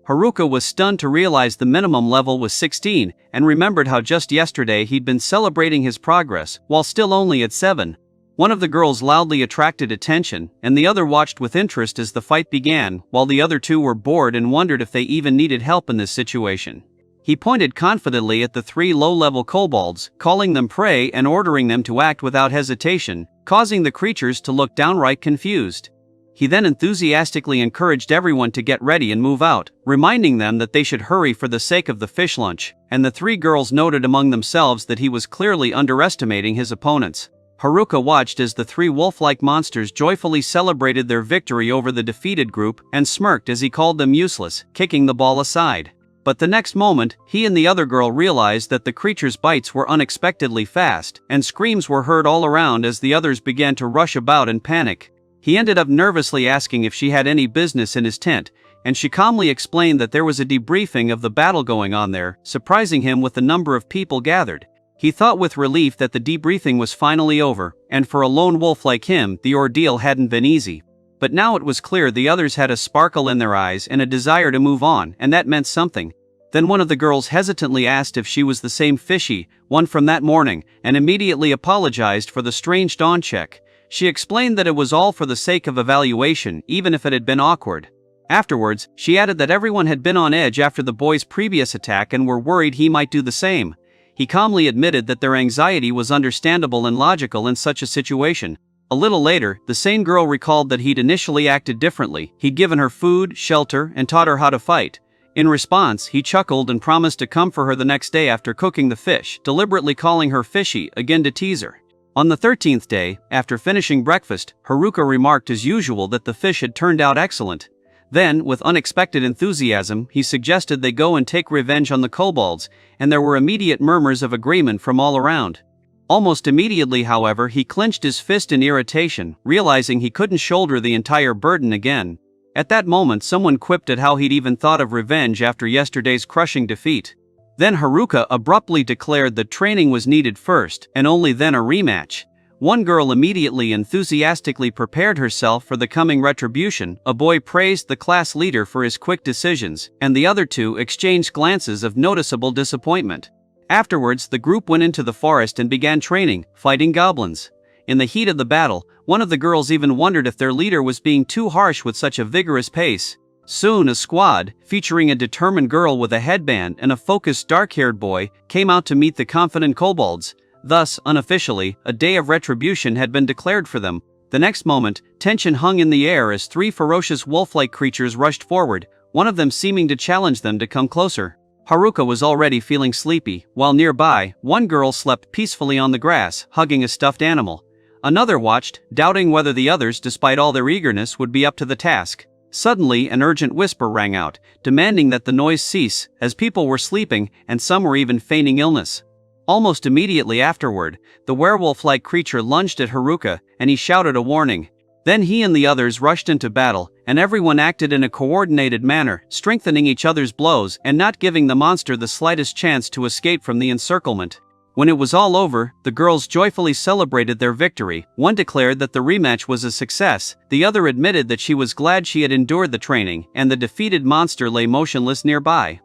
Haruka was stunned to realize the minimum level was 16 and remembered how just yesterday he'd been celebrating his progress while still only at 7. One of the girls loudly attracted attention, and the other watched with interest as the fight began, while the other two were bored and wondered if they even needed help in this situation. He pointed confidently at the 3 low-level kobolds, calling them prey and ordering them to act without hesitation, causing the creatures to look downright confused. He then enthusiastically encouraged everyone to get ready and move out, reminding them that they should hurry for the sake of the fish lunch, and the 3 girls noted among themselves that he was clearly underestimating his opponents. Haruka watched as the 3 wolf-like monsters joyfully celebrated their victory over the defeated group and smirked as he called them useless, kicking the ball aside. But the next moment, he and the other girl realized that the creature's bites were unexpectedly fast, and screams were heard all around as the others began to rush about in panic. He ended up nervously asking if she had any business in his tent, and she calmly explained that there was a debriefing of the battle going on there, surprising him with the number of people gathered. He thought with relief that the debriefing was finally over, and for a lone wolf like him, the ordeal hadn't been easy. But now it was clear the others had a sparkle in their eyes and a desire to move on, and that meant something. Then one of the girls hesitantly asked if she was the same fishy one from that morning, and immediately apologized for the strange dawn check. She explained that it was all for the sake of evaluation, even if it had been awkward. Afterwards, she added that everyone had been on edge after the boy's previous attack and were worried he might do the same. He calmly admitted that their anxiety was understandable and logical in such a situation. A little later, the same girl recalled that he'd initially acted differently. He'd given her food, shelter, and taught her how to fight. In response, he chuckled and promised to come for her the next day after cooking the fish, deliberately calling her fishy, again to tease her. On the 13th day, after finishing breakfast, Haruka remarked as usual that the fish had turned out excellent. Then, with unexpected enthusiasm, he suggested they go and take revenge on the kobolds, and there were immediate murmurs of agreement from all around. Almost immediately, however, he clenched his fist in irritation, realizing he couldn't shoulder the entire burden again. At that moment, someone quipped at how he'd even thought of revenge after yesterday's crushing defeat. Then Haruka abruptly declared that training was needed first, and only then a rematch. One girl immediately enthusiastically prepared herself for the coming retribution, a boy praised the class leader for his quick decisions, and the other two exchanged glances of noticeable disappointment. Afterwards, the group went into the forest and began training, fighting goblins. In the heat of the battle, one of the girls even wondered if their leader was being too harsh with such a vigorous pace. Soon a squad, featuring a determined girl with a headband and a focused dark-haired boy, came out to meet the confident kobolds. Thus, unofficially, a day of retribution had been declared for them. The next moment, tension hung in the air as 3 ferocious wolf-like creatures rushed forward, one of them seeming to challenge them to come closer. Haruka was already feeling sleepy, while nearby, one girl slept peacefully on the grass, hugging a stuffed animal. Another watched, doubting whether the others, despite all their eagerness, would be up to the task. Suddenly, an urgent whisper rang out, demanding that the noise cease, as people were sleeping, and some were even feigning illness. Almost immediately afterward, the werewolf-like creature lunged at Haruka, and he shouted a warning. Then he and the others rushed into battle, and everyone acted in a coordinated manner, strengthening each other's blows and not giving the monster the slightest chance to escape from the encirclement. When it was all over, the girls joyfully celebrated their victory. One declared that the rematch was a success, the other admitted that she was glad she had endured the training, and the defeated monster lay motionless nearby.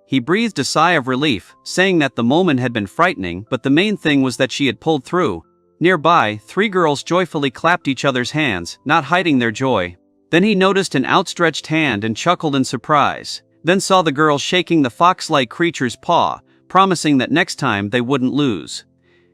He breathed a sigh of relief, saying that the moment had been frightening, but the main thing was that she had pulled through. Nearby, 3 girls joyfully clapped each other's hands, not hiding their joy. Then he noticed an outstretched hand and chuckled in surprise, then saw the girl shaking the fox-like creature's paw, promising that next time they wouldn't lose.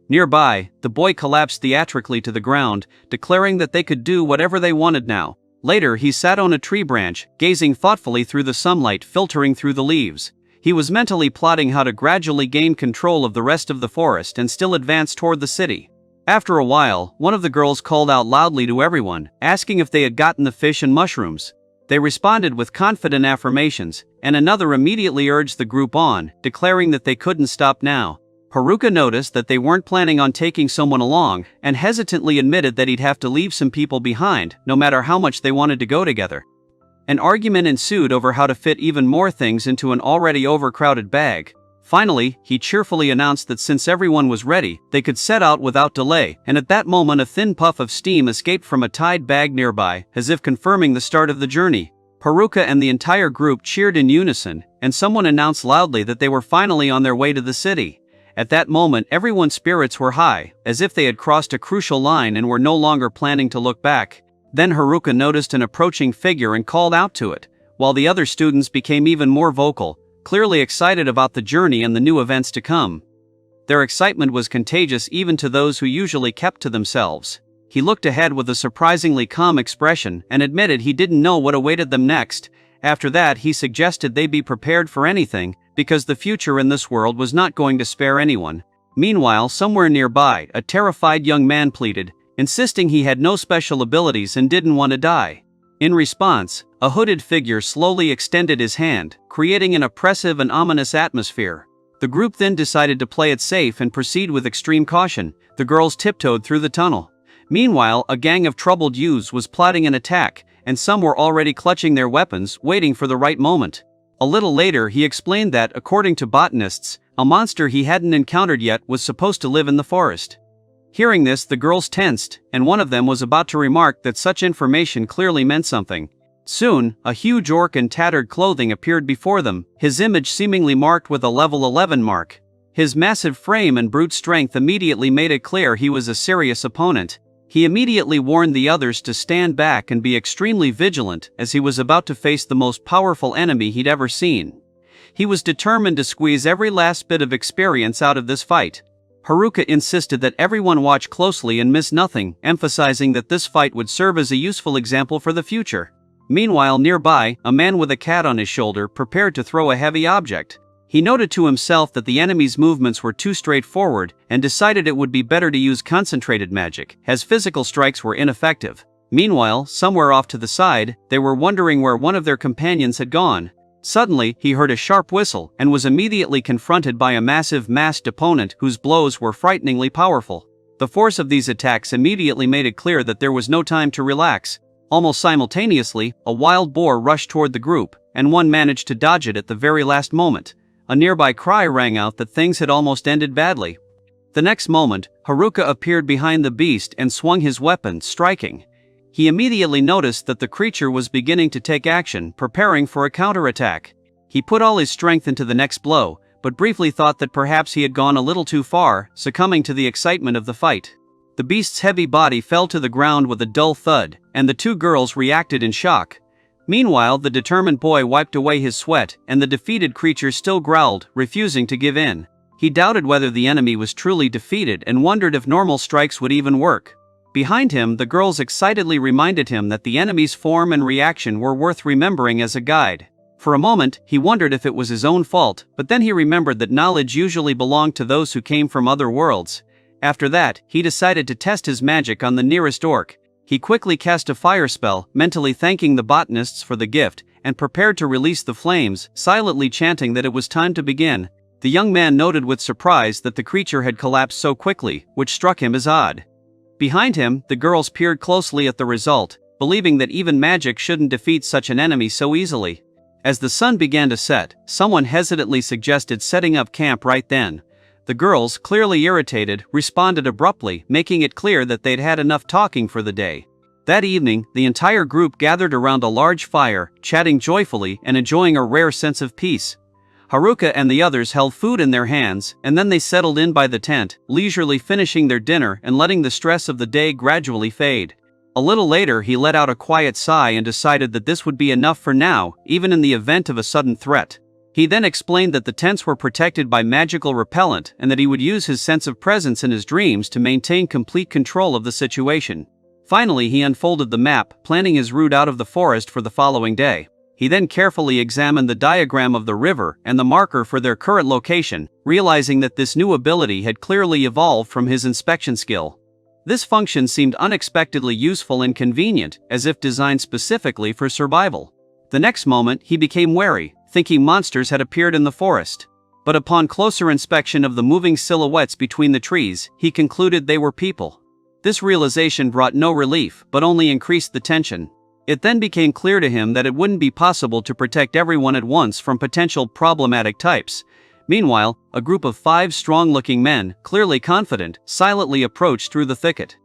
Nearby, the boy collapsed theatrically to the ground, declaring that they could do whatever they wanted now. Later, he sat on a tree branch, gazing thoughtfully through the sunlight filtering through the leaves. He was mentally plotting how to gradually gain control of the rest of the forest and still advance toward the city. After a while, one of the girls called out loudly to everyone, asking if they had gotten the fish and mushrooms. They responded with confident affirmations, and another immediately urged the group on, declaring that they couldn't stop now. Haruka noticed that they weren't planning on taking someone along, and hesitantly admitted that he'd have to leave some people behind, no matter how much they wanted to go together. An argument ensued over how to fit even more things into an already overcrowded bag. Finally, he cheerfully announced that since everyone was ready, they could set out without delay, and at that moment a thin puff of steam escaped from a tied bag nearby, as if confirming the start of the journey. Haruka and the entire group cheered in unison, and someone announced loudly that they were finally on their way to the city. At that moment, everyone's spirits were high, as if they had crossed a crucial line and were no longer planning to look back. Then Haruka noticed an approaching figure and called out to it, while the other students became even more vocal, clearly excited about the journey and the new events to come. Their excitement was contagious even to those who usually kept to themselves. He looked ahead with a surprisingly calm expression and admitted he didn't know what awaited them next. After that, he suggested they be prepared for anything, because the future in this world was not going to spare anyone. Meanwhile, somewhere nearby, a terrified young man pleaded, insisting he had no special abilities and didn't want to die. In response, a hooded figure slowly extended his hand, creating an oppressive and ominous atmosphere. The group then decided to play it safe and proceed with extreme caution. The girls tiptoed through the tunnel. Meanwhile, a gang of troubled youths was plotting an attack, and some were already clutching their weapons, waiting for the right moment. A little later, he explained that, according to botanists, a monster he hadn't encountered yet was supposed to live in the forest. Hearing this, the girls tensed, and one of them was about to remark that such information clearly meant something. Soon, a huge orc in tattered clothing appeared before them, his image seemingly marked with a level 11 mark. His massive frame and brute strength immediately made it clear he was a serious opponent. He immediately warned the others to stand back and be extremely vigilant, as he was about to face the most powerful enemy he'd ever seen. He was determined to squeeze every last bit of experience out of this fight. Haruka insisted that everyone watch closely and miss nothing, emphasizing that this fight would serve as a useful example for the future. Meanwhile, nearby, a man with a cat on his shoulder prepared to throw a heavy object. He noted to himself that the enemy's movements were too straightforward and decided it would be better to use concentrated magic, as physical strikes were ineffective. Meanwhile, somewhere off to the side, they were wondering where one of their companions had gone. Suddenly, he heard a sharp whistle and was immediately confronted by a massive masked opponent whose blows were frighteningly powerful. The force of these attacks immediately made it clear that there was no time to relax. Almost simultaneously, a wild boar rushed toward the group, and one managed to dodge it at the very last moment. A nearby cry rang out that things had almost ended badly. The next moment, Haruka appeared behind the beast and swung his weapon, striking. He immediately noticed that the creature was beginning to take action, preparing for a counterattack. He put all his strength into the next blow, but briefly thought that perhaps he had gone a little too far, succumbing to the excitement of the fight. The beast's heavy body fell to the ground with a dull thud, and the two girls reacted in shock. Meanwhile, the determined boy wiped away his sweat, and the defeated creature still growled, refusing to give in. He doubted whether the enemy was truly defeated and wondered if normal strikes would even work. Behind him, the girls excitedly reminded him that the enemy's form and reaction were worth remembering as a guide. For a moment, he wondered if it was his own fault, but then he remembered that knowledge usually belonged to those who came from other worlds. After that, he decided to test his magic on the nearest orc. He quickly cast a fire spell, mentally thanking the botanists for the gift, and prepared to release the flames, silently chanting that it was time to begin. The young man noted with surprise that the creature had collapsed so quickly, which struck him as odd. Behind him, the girls peered closely at the result, believing that even magic shouldn't defeat such an enemy so easily. As the sun began to set, someone hesitantly suggested setting up camp right then. The girls, clearly irritated, responded abruptly, making it clear that they'd had enough talking for the day. That evening, the entire group gathered around a large fire, chatting joyfully and enjoying a rare sense of peace. Haruka and the others held food in their hands, and then they settled in by the tent, leisurely finishing their dinner and letting the stress of the day gradually fade. A little later, he let out a quiet sigh and decided that this would be enough for now, even in the event of a sudden threat. He then explained that the tents were protected by magical repellent and that he would use his sense of presence in his dreams to maintain complete control of the situation. Finally, he unfolded the map, planning his route out of the forest for the following day. He then carefully examined the diagram of the river and the marker for their current location, realizing that this new ability had clearly evolved from his inspection skill. This function seemed unexpectedly useful and convenient, as if designed specifically for survival. The next moment, he became wary, thinking monsters had appeared in the forest. But upon closer inspection of the moving silhouettes between the trees, he concluded they were people. This realization brought no relief, but only increased the tension. It then became clear to him that it wouldn't be possible to protect everyone at once from potential problematic types. Meanwhile, a group of 5 strong-looking men, clearly confident, silently approached through the thicket.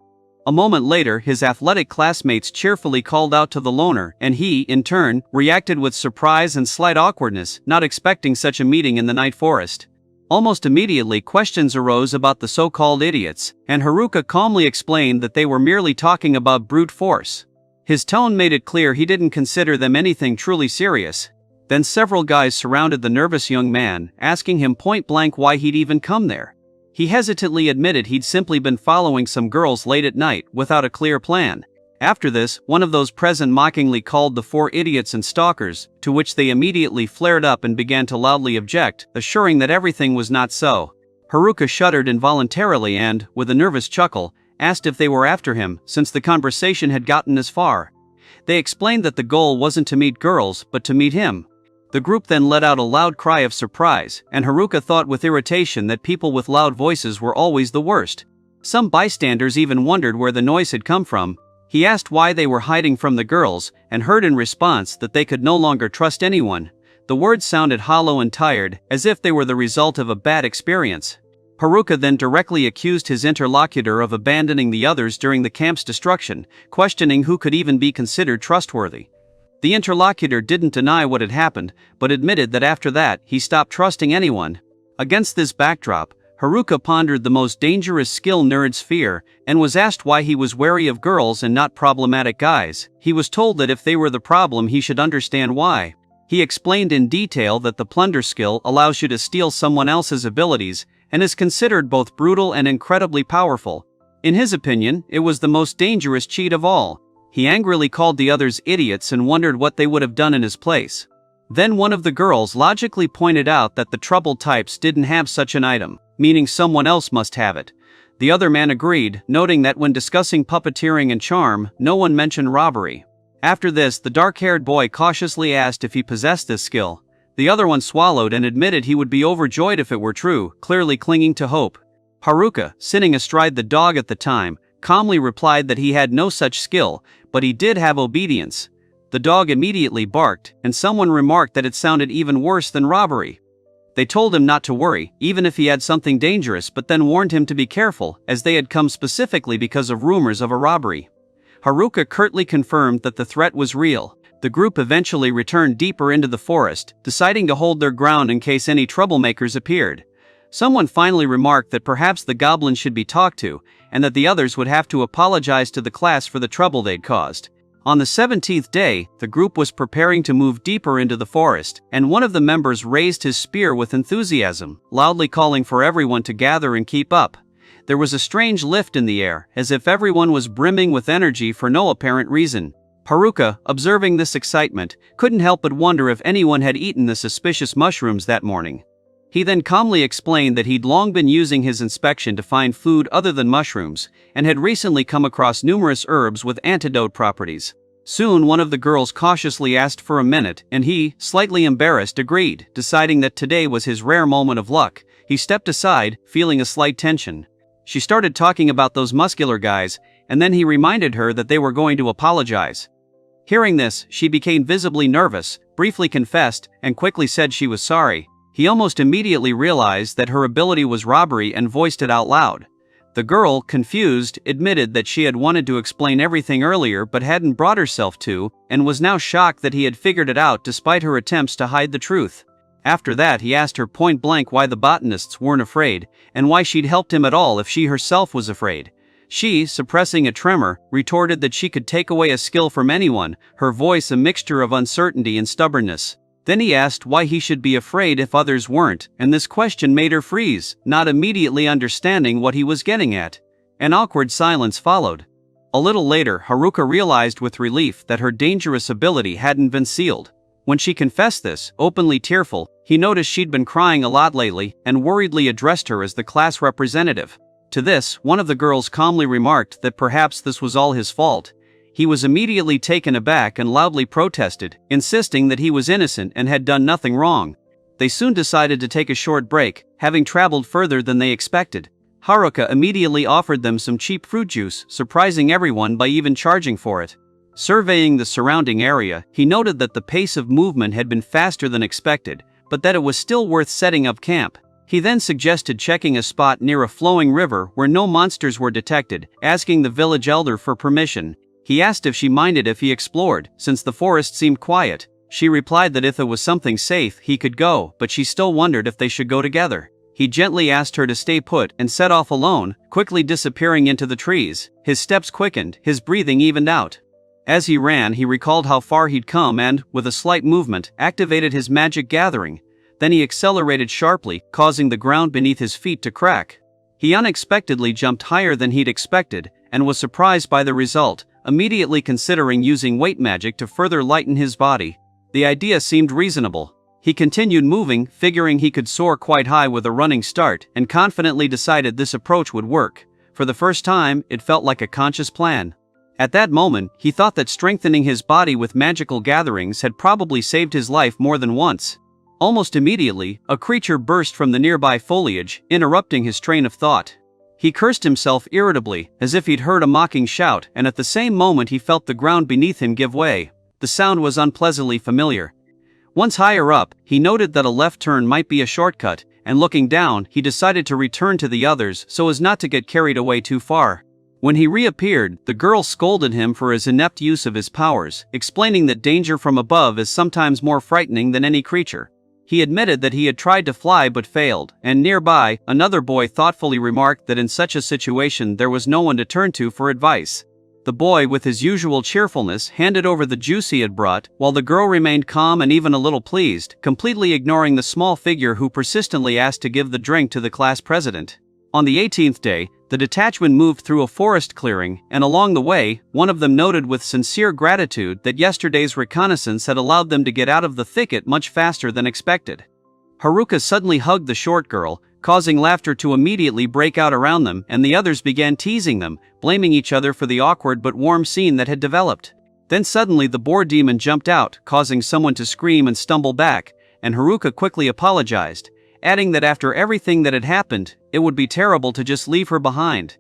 A moment later, his athletic classmates cheerfully called out to the loner, and he, in turn, reacted with surprise and slight awkwardness, not expecting such a meeting in the night forest. Almost immediately, questions arose about the so-called idiots, and Haruka calmly explained that they were merely talking about brute force. His tone made it clear he didn't consider them anything truly serious. Then several guys surrounded the nervous young man, asking him point-blank why he'd even come there. He hesitantly admitted he'd simply been following some girls late at night, without a clear plan. After this, one of those present mockingly called the four idiots and stalkers, to which they immediately flared up and began to loudly object, assuring that everything was not so. Haruka shuddered involuntarily and, with a nervous chuckle, asked if they were after him, since the conversation had gotten as far. They explained that the goal wasn't to meet girls, but to meet him. The group then let out a loud cry of surprise, and Haruka thought with irritation that people with loud voices were always the worst. Some bystanders even wondered where the noise had come from. He asked why they were hiding from the girls, and heard in response that they could no longer trust anyone. The words sounded hollow and tired, as if they were the result of a bad experience. Haruka then directly accused his interlocutor of abandoning the others during the camp's destruction, questioning who could even be considered trustworthy. The interlocutor didn't deny what had happened, but admitted that after that, he stopped trusting anyone. Against this backdrop, Haruka pondered the most dangerous skill nerds fear, and was asked why he was wary of girls and not problematic guys. He was told that if they were the problem, he should understand why. He explained in detail that the plunder skill allows you to steal someone else's abilities, and is considered both brutal and incredibly powerful. In his opinion, it was the most dangerous cheat of all. He angrily called the others idiots and wondered what they would have done in his place. Then one of the girls logically pointed out that the troubled types didn't have such an item, meaning someone else must have it. The other man agreed, noting that when discussing puppeteering and charm, no one mentioned robbery. After this, the dark-haired boy cautiously asked if he possessed this skill. The other one swallowed and admitted he would be overjoyed if it were true, clearly clinging to hope. Haruka, sitting astride the dog at the time, calmly replied that he had no such skill, but he did have obedience. The dog immediately barked, and someone remarked that it sounded even worse than robbery. They told him not to worry, even if he had something dangerous, but then warned him to be careful, as they had come specifically because of rumors of a robbery. Haruka curtly confirmed that the threat was real. The group eventually returned deeper into the forest, deciding to hold their ground in case any troublemakers appeared. Someone finally remarked that perhaps the goblin should be talked to, and that the others would have to apologize to the class for the trouble they'd caused. On the 17th day, the group was preparing to move deeper into the forest, and one of the members raised his spear with enthusiasm, loudly calling for everyone to gather and keep up. There was a strange lift in the air, as if everyone was brimming with energy for no apparent reason. Haruka, observing this excitement, couldn't help but wonder if anyone had eaten the suspicious mushrooms that morning. He then calmly explained that he'd long been using his inspection to find food other than mushrooms, and had recently come across numerous herbs with antidote properties. Soon one of the girls cautiously asked for a minute, and he, slightly embarrassed, agreed, deciding that today was his rare moment of luck. He stepped aside, feeling a slight tension. She started talking about those muscular guys, and then he reminded her that they were going to apologize. Hearing this, she became visibly nervous, briefly confessed, and quickly said she was sorry. He almost immediately realized that her ability was robbery and voiced it out loud. The girl, confused, admitted that she had wanted to explain everything earlier but hadn't brought herself to, and was now shocked that he had figured it out despite her attempts to hide the truth. After that, he asked her point-blank why the botanists weren't afraid, and why she'd helped him at all if she herself was afraid. She, suppressing a tremor, retorted that she could take away a skill from anyone, her voice a mixture of uncertainty and stubbornness. Then he asked why he should be afraid if others weren't, and this question made her freeze, not immediately understanding what he was getting at. An awkward silence followed. A little later, Haruka realized with relief that her dangerous ability hadn't been sealed. When she confessed this, openly tearful, he noticed she'd been crying a lot lately, and worriedly addressed her as the class representative. To this, one of the girls calmly remarked that perhaps this was all his fault. He was immediately taken aback and loudly protested, insisting that he was innocent and had done nothing wrong. They soon decided to take a short break, having traveled further than they expected. Haruka immediately offered them some cheap fruit juice, surprising everyone by even charging for it. Surveying the surrounding area, he noted that the pace of movement had been faster than expected, but that it was still worth setting up camp. He then suggested checking a spot near a flowing river where no monsters were detected, asking the village elder for permission. He asked if she minded if he explored, since the forest seemed quiet. She replied that if it was something safe, he could go, but she still wondered if they should go together. He gently asked her to stay put and set off alone, quickly disappearing into the trees. His steps quickened, his breathing evened out. As he ran, he recalled how far he'd come and, with a slight movement, activated his magic gathering. Then he accelerated sharply, causing the ground beneath his feet to crack. He unexpectedly jumped higher than he'd expected, and was surprised by the result, immediately considering using weight magic to further lighten his body. The idea seemed reasonable. He continued moving, figuring he could soar quite high with a running start, and confidently decided this approach would work. For the first time, it felt like a conscious plan. At that moment, he thought that strengthening his body with magical gatherings had probably saved his life more than once. Almost immediately, a creature burst from the nearby foliage, interrupting his train of thought. He cursed himself irritably, as if he'd heard a mocking shout, and at the same moment he felt the ground beneath him give way. The sound was unpleasantly familiar. Once higher up, he noted that a left turn might be a shortcut, and looking down, he decided to return to the others so as not to get carried away too far. When he reappeared, the girl scolded him for his inept use of his powers, explaining that danger from above is sometimes more frightening than any creature. He admitted that he had tried to fly but failed, and nearby, another boy thoughtfully remarked that in such a situation there was no one to turn to for advice. The boy, with his usual cheerfulness, handed over the juice he had brought, while the girl remained calm and even a little pleased, completely ignoring the small figure who persistently asked to give the drink to the class president. On the 18th day, the detachment moved through a forest clearing, and along the way, one of them noted with sincere gratitude that yesterday's reconnaissance had allowed them to get out of the thicket much faster than expected. Haruka suddenly hugged the short girl, causing laughter to immediately break out around them, and the others began teasing them, blaming each other for the awkward but warm scene that had developed. Then suddenly the boar demon jumped out, causing someone to scream and stumble back, and Haruka quickly apologized, adding that after everything that had happened, it would be terrible to just leave her behind.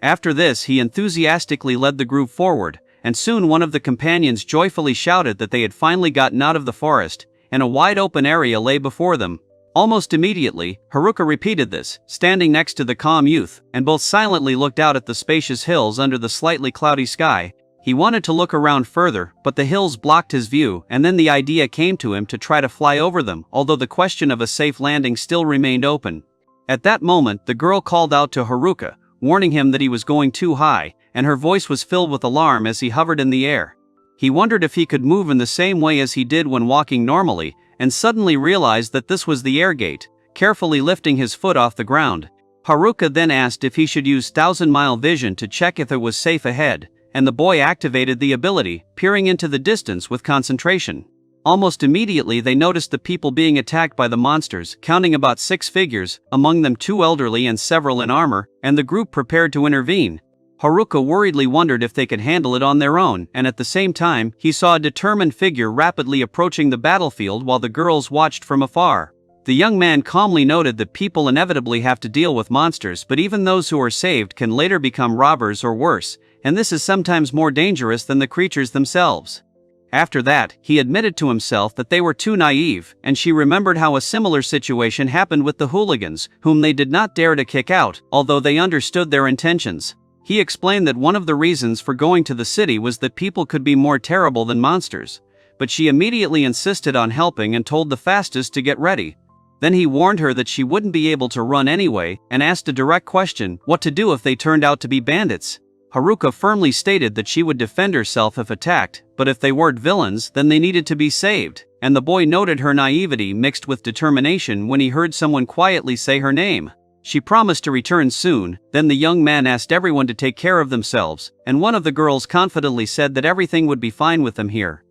After this, he enthusiastically led the group forward, and soon one of the companions joyfully shouted that they had finally gotten out of the forest, and a wide open area lay before them. Almost immediately, Haruka repeated this, standing next to the calm youth, and both silently looked out at the spacious hills under the slightly cloudy sky. He wanted to look around further, but the hills blocked his view, and then the idea came to him to try to fly over them, although the question of a safe landing still remained open. At that moment, the girl called out to Haruka, warning him that he was going too high, and her voice was filled with alarm as he hovered in the air. He wondered if he could move in the same way as he did when walking normally, and suddenly realized that this was the air gate, carefully lifting his foot off the ground. Haruka then asked if he should use 1,000-mile vision to check if it was safe ahead, and the boy activated the ability, peering into the distance with concentration. Almost immediately they noticed the people being attacked by the monsters, counting about 6 figures, among them 2 elderly and several in armor, and the group prepared to intervene. Haruka worriedly wondered if they could handle it on their own, and at the same time, he saw a determined figure rapidly approaching the battlefield while the girls watched from afar. The young man calmly noted that people inevitably have to deal with monsters, but even those who are saved can later become robbers or worse, and this is sometimes more dangerous than the creatures themselves. After that, he admitted to himself that they were too naive, and she remembered how a similar situation happened with the hooligans, whom they did not dare to kick out, although they understood their intentions. He explained that one of the reasons for going to the city was that people could be more terrible than monsters, but she immediately insisted on helping and told the fastest to get ready. Then he warned her that she wouldn't be able to run anyway, and asked a direct question: what to do if they turned out to be bandits. Haruka firmly stated that she would defend herself if attacked, but if they weren't villains, then they needed to be saved, and the boy noted her naivety mixed with determination when he heard someone quietly say her name. She promised to return soon. Then the young man asked everyone to take care of themselves, and one of the girls confidently said that everything would be fine with them here.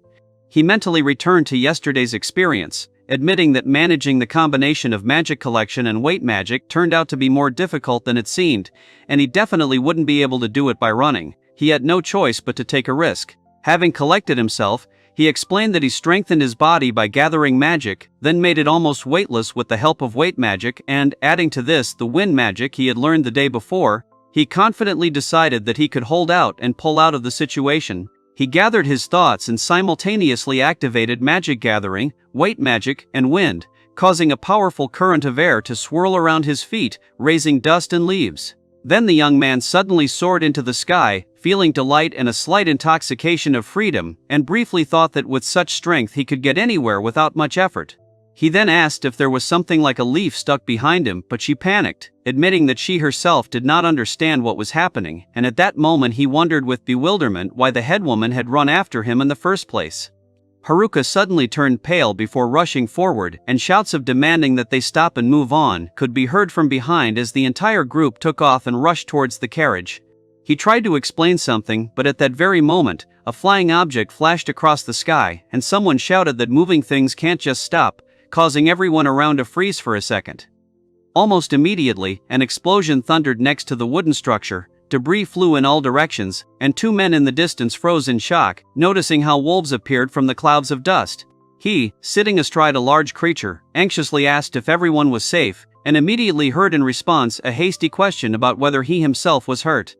He mentally returned to yesterday's experience, admitting that managing the combination of magic collection and weight magic turned out to be more difficult than it seemed, and he definitely wouldn't be able to do it by running. He had no choice but to take a risk. Having collected himself, he explained that he strengthened his body by gathering magic, then made it almost weightless with the help of weight magic, and, adding to this the wind magic he had learned the day before, he confidently decided that he could hold out and pull out of the situation. He gathered his thoughts and simultaneously activated magic gathering, weight magic, and wind, causing a powerful current of air to swirl around his feet, raising dust and leaves. Then the young man suddenly soared into the sky, feeling delight and a slight intoxication of freedom, and briefly thought that with such strength he could get anywhere without much effort. He then asked if there was something like a leaf stuck behind him, but she panicked, admitting that she herself did not understand what was happening, and at that moment he wondered with bewilderment why the headwoman had run after him in the first place. Haruka suddenly turned pale before rushing forward, and shouts of demanding that they stop and move on could be heard from behind as the entire group took off and rushed towards the carriage. He tried to explain something, but at that very moment, a flying object flashed across the sky, and someone shouted that moving things can't just stop, causing everyone around to freeze for a second. Almost immediately, an explosion thundered next to the wooden structure, debris flew in all directions, and two men in the distance froze in shock, noticing how wolves appeared from the clouds of dust. He, sitting astride a large creature, anxiously asked if everyone was safe, and immediately heard in response a hasty question about whether he himself was hurt.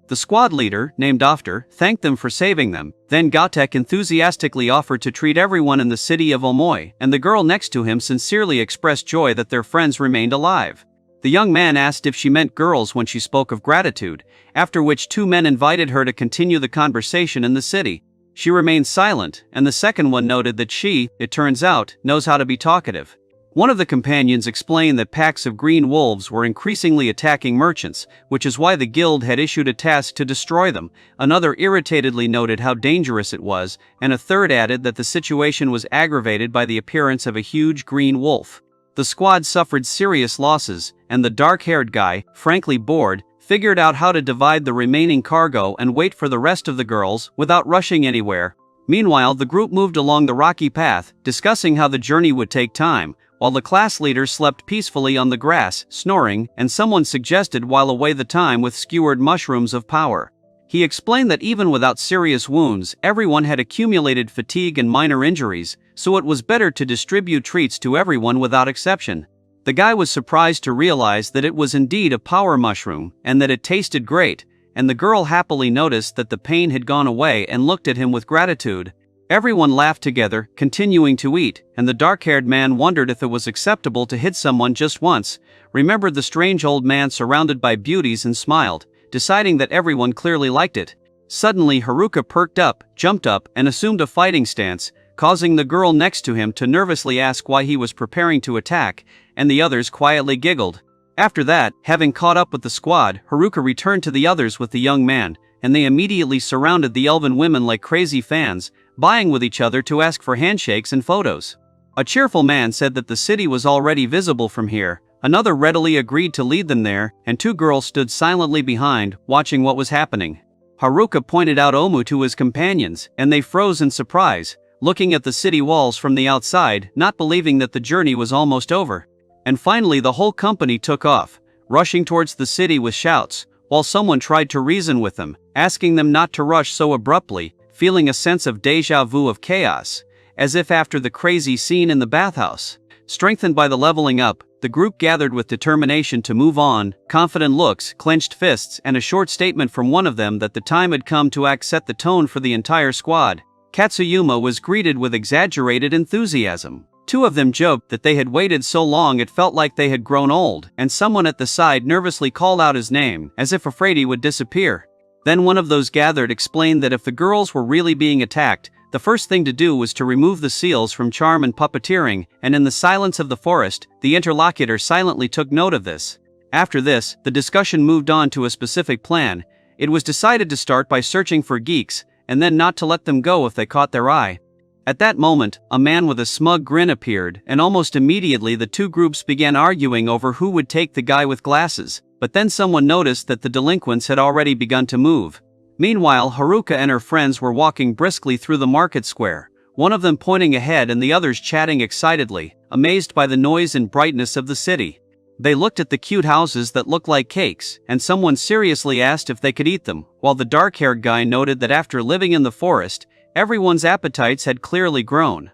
The squad leader, named After, thanked them for saving them. Then Gotek enthusiastically offered to treat everyone in the city of Omoi, and the girl next to him sincerely expressed joy that their friends remained alive. The young man asked if she meant girls when she spoke of gratitude, after which two men invited her to continue the conversation in the city. She remained silent, and the second one noted that she, it turns out, knows how to be talkative. One of the companions explained that packs of green wolves were increasingly attacking merchants, which is why the guild had issued a task to destroy them. Another irritatedly noted how dangerous it was, and a third added that the situation was aggravated by the appearance of a huge green wolf. The squad suffered serious losses, and the dark-haired guy, frankly bored, figured out how to divide the remaining cargo and wait for the rest of the girls without rushing anywhere. Meanwhile, the group moved along the rocky path, discussing how the journey would take time, while the class leader slept peacefully on the grass, snoring, and someone suggested while away the time with skewered mushrooms of power. He explained that even without serious wounds, everyone had accumulated fatigue and minor injuries, so it was better to distribute treats to everyone without exception. The guy was surprised to realize that it was indeed a power mushroom, and that it tasted great, and the girl happily noticed that the pain had gone away and looked at him with gratitude. Everyone laughed together, continuing to eat, and the dark-haired man wondered if it was acceptable to hit someone just once, remembered the strange old man surrounded by beauties and smiled, deciding that everyone clearly liked it. Suddenly Haruka perked up, jumped up, and assumed a fighting stance, causing the girl next to him to nervously ask why he was preparing to attack, and the others quietly giggled. After that, having caught up with the squad, Haruka returned to the others with the young man, and they immediately surrounded the elven women like crazy fans, vying with each other to ask for handshakes and photos. A cheerful man said that the city was already visible from here, another readily agreed to lead them there, and two girls stood silently behind, watching what was happening. Haruka pointed out Omu to his companions, and they froze in surprise, looking at the city walls from the outside, not believing that the journey was almost over. And finally the whole company took off, rushing towards the city with shouts, while someone tried to reason with them, asking them not to rush so abruptly, feeling a sense of déjà vu of chaos, as if after the crazy scene in the bathhouse. Strengthened by the leveling up, the group gathered with determination to move on, confident looks, clenched fists, and a short statement from one of them that the time had come to act set the tone for the entire squad. Katsuyama was greeted with exaggerated enthusiasm. Two of them joked that they had waited so long it felt like they had grown old, and someone at the side nervously called out his name, as if afraid he would disappear. Then one of those gathered explained that if the girls were really being attacked, the first thing to do was to remove the seals from charm and puppeteering, and in the silence of the forest, the interlocutor silently took note of this. After this, the discussion moved on to a specific plan. It was decided to start by searching for geeks, and then not to let them go if they caught their eye. At that moment, a man with a smug grin appeared, and almost immediately the two groups began arguing over who would take the guy with glasses. But then someone noticed that the delinquents had already begun to move. Meanwhile, Haruka and her friends were walking briskly through the market square, one of them pointing ahead and the others chatting excitedly, amazed by the noise and brightness of the city. They looked at the cute houses that looked like cakes, and someone seriously asked if they could eat them, while the dark-haired guy noted that after living in the forest, everyone's appetites had clearly grown.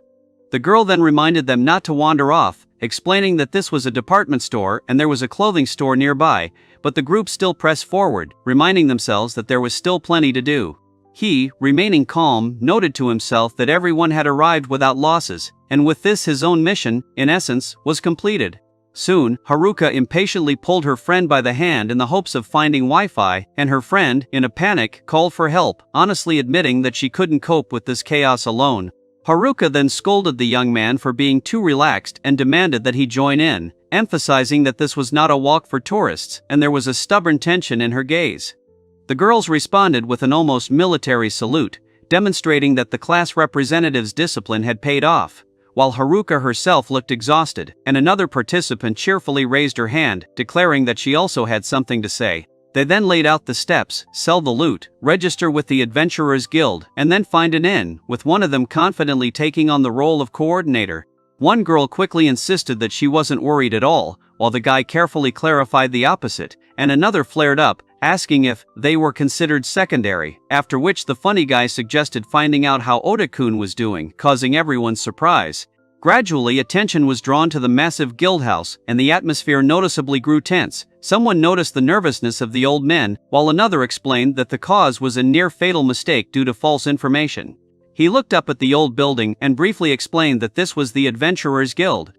The girl then reminded them not to wander off, explaining that this was a department store and there was a clothing store nearby, but the group still pressed forward, reminding themselves that there was still plenty to do. He, remaining calm, noted to himself that everyone had arrived without losses, and with this his own mission, in essence, was completed. Soon, Haruka impatiently pulled her friend by the hand in the hopes of finding Wi-Fi, and her friend, in a panic, called for help, honestly admitting that she couldn't cope with this chaos alone. Haruka then scolded the young man for being too relaxed and demanded that he join in, emphasizing that this was not a walk for tourists, and there was a stubborn tension in her gaze. The girls responded with an almost military salute, demonstrating that the class representative's discipline had paid off, while Haruka herself looked exhausted, and another participant cheerfully raised her hand, declaring that she also had something to say. They then laid out the steps: sell the loot, register with the Adventurers Guild, and then find an inn, with one of them confidently taking on the role of coordinator. One girl quickly insisted that she wasn't worried at all, while the guy carefully clarified the opposite, and another flared up, asking if they were considered secondary, after which the funny guy suggested finding out how Oda-kun was doing, causing everyone's surprise. Gradually, attention was drawn to the massive guild house, and the atmosphere noticeably grew tense. Someone noticed the nervousness of the old men, while another explained that the cause was a near-fatal mistake due to false information. He looked up at the old building and briefly explained that this was the Adventurers Guild.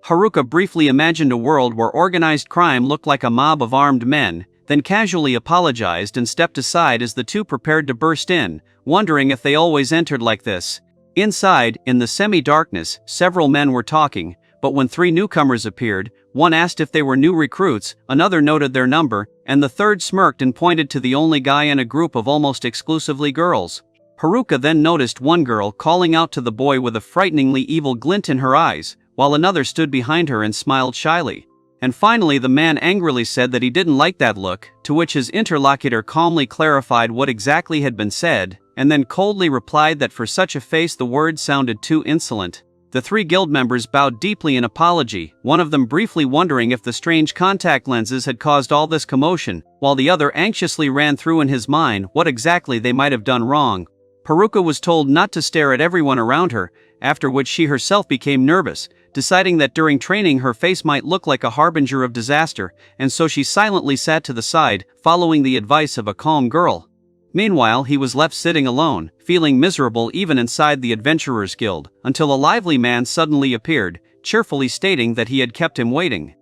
Haruka briefly imagined a world where organized crime looked like a mob of armed men, then casually apologized and stepped aside as the two prepared to burst in, wondering if they always entered like this. Inside, in the semi-darkness, several men were talking, but when three newcomers appeared, one asked if they were new recruits, another noted their number, and the third smirked and pointed to the only guy in a group of almost exclusively girls. Haruka then noticed one girl calling out to the boy with a frighteningly evil glint in her eyes, while another stood behind her and smiled shyly. And finally the man angrily said that he didn't like that look, to which his interlocutor calmly clarified what exactly had been said, and then coldly replied that for such a face the words sounded too insolent. The three guild members bowed deeply in apology, one of them briefly wondering if the strange contact lenses had caused all this commotion, while the other anxiously ran through in his mind what exactly they might have done wrong. Haruka was told not to stare at everyone around her, after which she herself became nervous, deciding that during training her face might look like a harbinger of disaster, and so she silently sat to the side, following the advice of a calm girl. Meanwhile, he was left sitting alone, feeling miserable even inside the Adventurers Guild, until a lively man suddenly appeared, cheerfully stating that he had kept him waiting.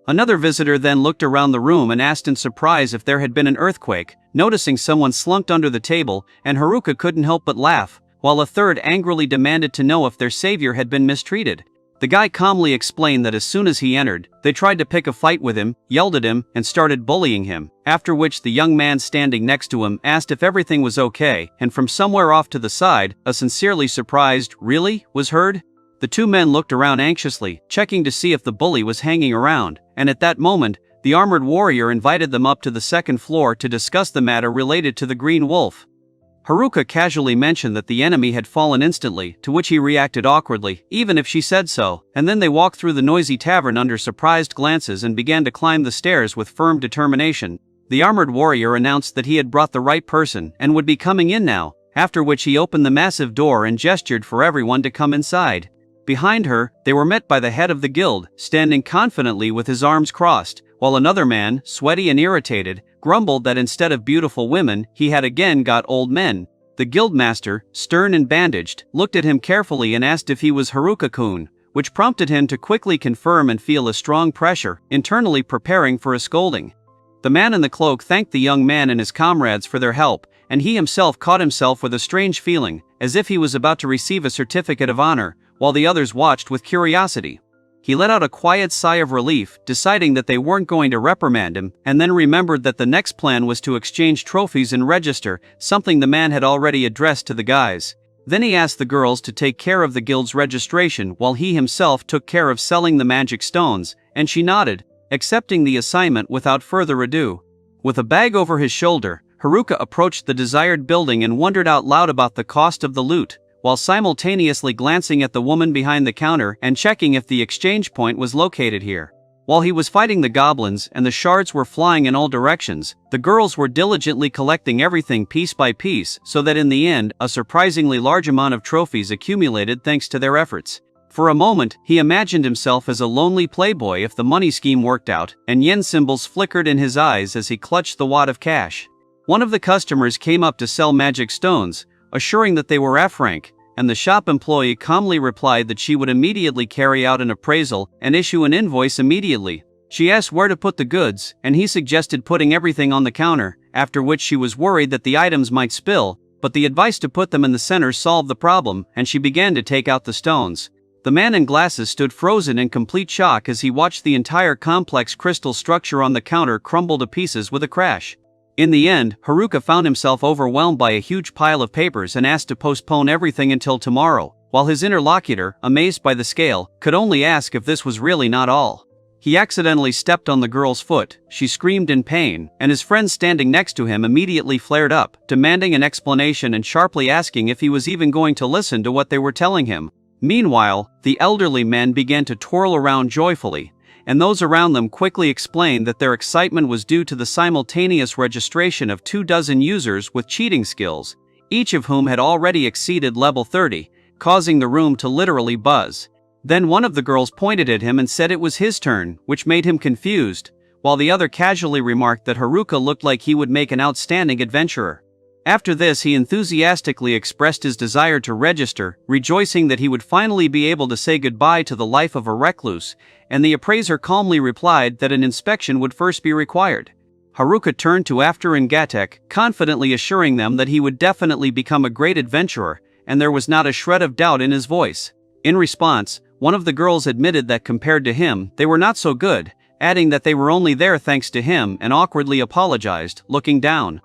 Another visitor then looked around the room and asked in surprise if there had been an earthquake, noticing someone slumped under the table, and Haruka couldn't help but laugh, while a third angrily demanded to know if their savior had been mistreated. The guy calmly explained that as soon as he entered, they tried to pick a fight with him, yelled at him, and started bullying him, after which the young man standing next to him asked if everything was okay, and from somewhere off to the side, a sincerely surprised "really?" was heard. The two men looked around anxiously, checking to see if the bully was hanging around, and at that moment, the armored warrior invited them up to the second floor to discuss the matter related to the Green Wolf. Haruka casually mentioned that the enemy had fallen instantly, to which he reacted awkwardly, even if she said so, and then they walked through the noisy tavern under surprised glances and began to climb the stairs with firm determination. The armored warrior announced that he had brought the right person and would be coming in now, after which he opened the massive door and gestured for everyone to come inside. Behind her, they were met by the head of the guild, standing confidently with his arms crossed, while another man, sweaty and irritated, grumbled that instead of beautiful women, he had again got old men. The guildmaster, stern and bandaged, looked at him carefully and asked if he was Haruka-kun, which prompted him to quickly confirm and feel a strong pressure, internally preparing for a scolding. The man in the cloak thanked the young man and his comrades for their help, and he himself caught himself with a strange feeling, as if he was about to receive a certificate of honor, while the others watched with curiosity. He let out a quiet sigh of relief, deciding that they weren't going to reprimand him, and then remembered that the next plan was to exchange trophies and register, something the man had already addressed to the guys. Then he asked the girls to take care of the guild's registration while he himself took care of selling the magic stones, and she nodded, accepting the assignment without further ado. With a bag over his shoulder, Haruka approached the desired building and wondered out loud about the cost of the loot, while simultaneously glancing at the woman behind the counter and checking if the exchange point was located here. While he was fighting the goblins and the shards were flying in all directions, the girls were diligently collecting everything piece by piece so that in the end, a surprisingly large amount of trophies accumulated thanks to their efforts. For a moment, he imagined himself as a lonely playboy if the money scheme worked out, and yen symbols flickered in his eyes as he clutched the wad of cash. One of the customers came up to sell magic stones, assuring that they were F rank, and the shop employee calmly replied that she would immediately carry out an appraisal and issue an invoice immediately. She asked where to put the goods, and he suggested putting everything on the counter, after which she was worried that the items might spill, but the advice to put them in the center solved the problem, and she began to take out the stones. The man in glasses stood frozen in complete shock as he watched the entire complex crystal structure on the counter crumble to pieces with a crash. In the end, Haruka found himself overwhelmed by a huge pile of papers and asked to postpone everything until tomorrow, while his interlocutor, amazed by the scale, could only ask if this was really not all. He accidentally stepped on the girl's foot, she screamed in pain, and his friend standing next to him immediately flared up, demanding an explanation and sharply asking if he was even going to listen to what they were telling him. Meanwhile, the elderly men began to twirl around joyfully, and those around them quickly explained that their excitement was due to the simultaneous registration of 24 users with cheating skills, each of whom had already exceeded level 30, causing the room to literally buzz. Then one of the girls pointed at him and said it was his turn, which made him confused, while the other casually remarked that Haruka looked like he would make an outstanding adventurer. After this, he enthusiastically expressed his desire to register, rejoicing that he would finally be able to say goodbye to the life of a recluse, and the appraiser calmly replied that an inspection would first be required. Haruka turned to After and Gatek, confidently assuring them that he would definitely become a great adventurer, and there was not a shred of doubt in his voice. In response, one of the girls admitted that compared to him, they were not so good, adding that they were only there thanks to him and awkwardly apologized, looking down.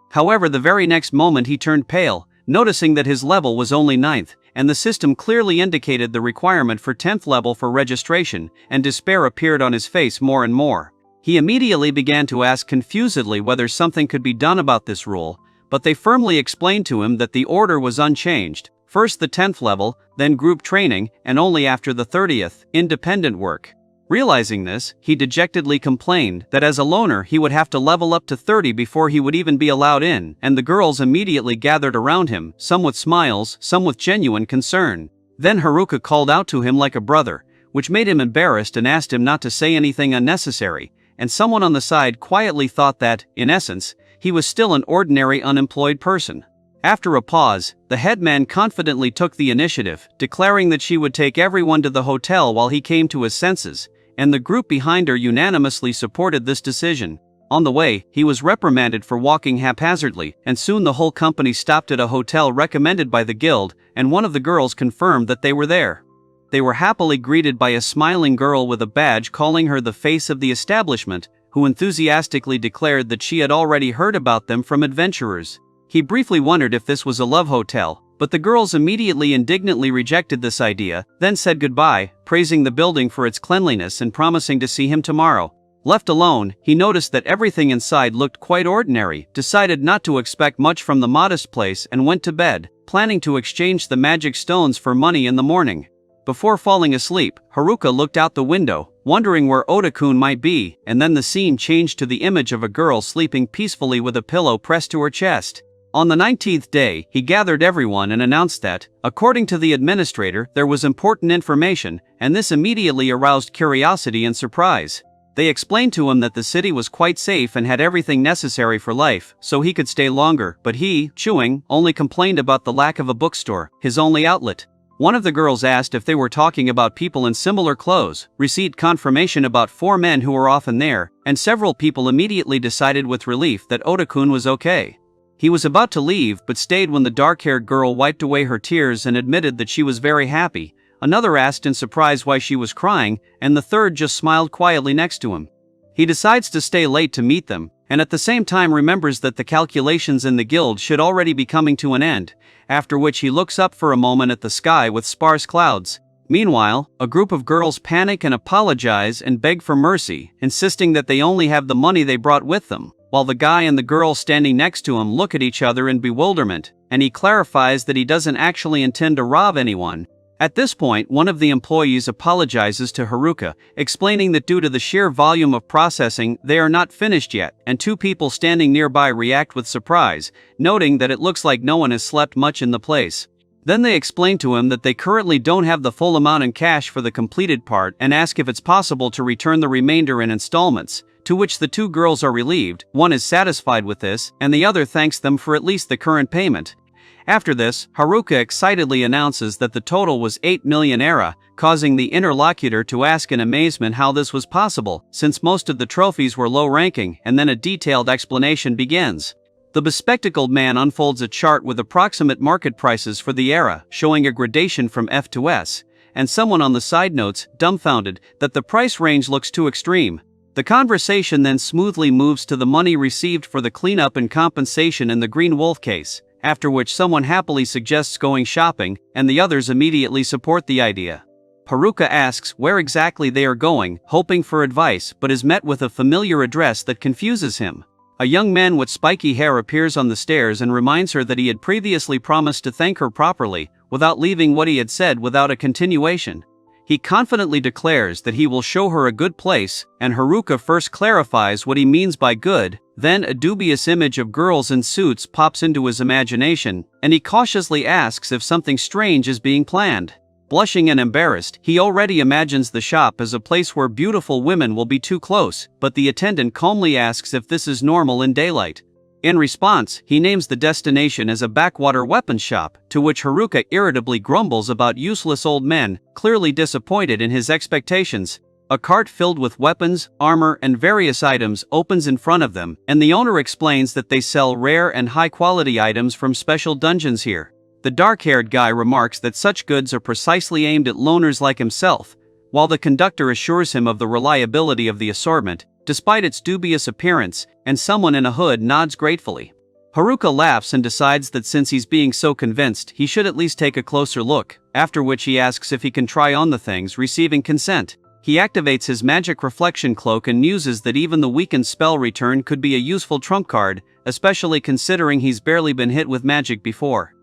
However, the very next moment he turned pale, noticing that his level was only 9th, and the system clearly indicated the requirement for 10th level for registration, and despair appeared on his face more and more. He immediately began to ask confusedly whether something could be done about this rule, but they firmly explained to him that the order was unchanged, first the 10th level, then group training, and only after the 30th, independent work. Realizing this, he dejectedly complained that as a loner he would have to level up to 30 before he would even be allowed in, and the girls immediately gathered around him, some with smiles, some with genuine concern. Then Haruka called out to him like a brother, which made him embarrassed and asked him not to say anything unnecessary, and someone on the side quietly thought that, in essence, he was still an ordinary unemployed person. After a pause, the headman confidently took the initiative, declaring that she would take everyone to the hotel while he came to his senses, and the group behind her unanimously supported this decision. On the way, he was reprimanded for walking haphazardly, and soon the whole company stopped at a hotel recommended by the guild, and one of the girls confirmed that they were there. They were happily greeted by a smiling girl with a badge calling her the face of the establishment, who enthusiastically declared that she had already heard about them from adventurers. He briefly wondered if this was a love hotel, but the girls immediately indignantly rejected this idea, then said goodbye, praising the building for its cleanliness and promising to see him tomorrow. Left alone, he noticed that everything inside looked quite ordinary, decided not to expect much from the modest place and went to bed, planning to exchange the magic stones for money in the morning. Before falling asleep, Haruka looked out the window, wondering where Oda-kun might be, and then the scene changed to the image of a girl sleeping peacefully with a pillow pressed to her chest. On the 19th day, he gathered everyone and announced that, according to the administrator, there was important information, and this immediately aroused curiosity and surprise. They explained to him that the city was quite safe and had everything necessary for life, so he could stay longer, but he, chewing, only complained about the lack of a bookstore, his only outlet. One of the girls asked if they were talking about people in similar clothes, received confirmation about 4 men who were often there, and several people immediately decided with relief that Oda-kun was okay. He was about to leave but stayed when the dark-haired girl wiped away her tears and admitted that she was very happy. Another asked in surprise why she was crying, and the third just smiled quietly next to him. He decides to stay late to meet them, and at the same time remembers that the calculations in the guild should already be coming to an end, after which he looks up for a moment at the sky with sparse clouds. Meanwhile, a group of girls panic and apologize and beg for mercy, insisting that they only have the money they brought with them, while the guy and the girl standing next to him look at each other in bewilderment, and he clarifies that he doesn't actually intend to rob anyone. At this point, one of the employees apologizes to Haruka, explaining that due to the sheer volume of processing, they are not finished yet, and 2 people standing nearby react with surprise, noting that it looks like no one has slept much in the place. Then they explain to him that they currently don't have the full amount in cash for the completed part and ask if it's possible to return the remainder in installments, to which the 2 girls are relieved. One is satisfied with this, and the other thanks them for at least the current payment. After this, Haruka excitedly announces that the total was 8 million era, causing the interlocutor to ask in amazement how this was possible, since most of the trophies were low-ranking, and then a detailed explanation begins. The bespectacled man unfolds a chart with approximate market prices for the era, showing a gradation from F to S, and someone on the side notes, dumbfounded, that the price range looks too extreme. The conversation then smoothly moves to the money received for the cleanup and compensation in the Green Wolf case, after which someone happily suggests going shopping, and the others immediately support the idea. Haruka asks where exactly they are going, hoping for advice, but is met with a familiar address that confuses him. A young man with spiky hair appears on the stairs and reminds her that he had previously promised to thank her properly, without leaving what he had said without a continuation. He confidently declares that he will show her a good place, and Haruka first clarifies what he means by good, then a dubious image of girls in suits pops into his imagination, and he cautiously asks if something strange is being planned. Blushing and embarrassed, he already imagines the shop as a place where beautiful women will be too close, but the attendant calmly asks if this is normal in daylight. In response, he names the destination as a backwater weapons shop, to which Haruka irritably grumbles about useless old men, clearly disappointed in his expectations. A cart filled with weapons, armor, and various items opens in front of them, and the owner explains that they sell rare and high-quality items from special dungeons here. The dark-haired guy remarks that such goods are precisely aimed at loners like himself, while the conductor assures him of the reliability of the assortment, despite its dubious appearance, and someone in a hood nods gratefully. Haruka laughs and decides that since he's being so convinced, he should at least take a closer look, after which he asks if he can try on the things, receiving consent. He activates his magic reflection cloak and muses that even the weakened spell return could be a useful trump card, especially considering he's barely been hit with magic before.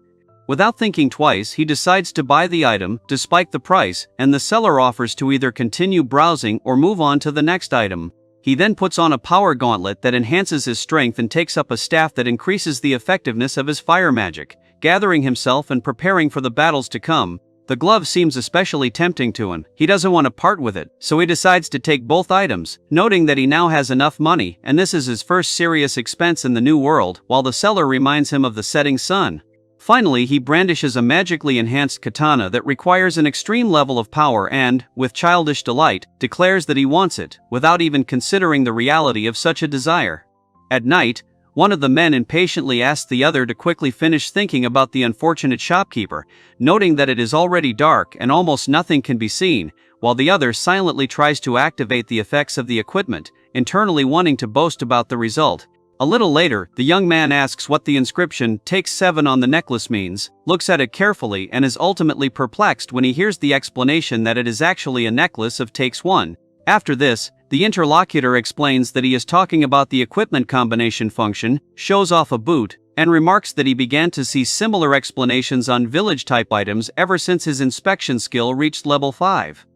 Without thinking twice, he decides to buy the item, despite the price, and the seller offers to either continue browsing or move on to the next item. He then puts on a power gauntlet that enhances his strength and takes up a staff that increases the effectiveness of his fire magic, gathering himself and preparing for the battles to come. The glove seems especially tempting to him. He doesn't want to part with it, so he decides to take both items, noting that he now has enough money, and this is his first serious expense in the new world, while the seller reminds him of the setting sun. Finally, he brandishes a magically enhanced katana that requires an extreme level of power and, with childish delight, declares that he wants it, without even considering the reality of such a desire. At night, one of the men impatiently asks the other to quickly finish thinking about the unfortunate shopkeeper, noting that it is already dark and almost nothing can be seen, while the other silently tries to activate the effects of the equipment, internally wanting to boast about the result. A little later, the young man asks what the inscription "Takes 7" on the necklace means, looks at it carefully and is ultimately perplexed when he hears the explanation that it is actually a necklace of takes 1. After this, the interlocutor explains that he is talking about the equipment combination function, shows off a boot, and remarks that he began to see similar explanations on village-type items ever since his inspection skill reached level 5.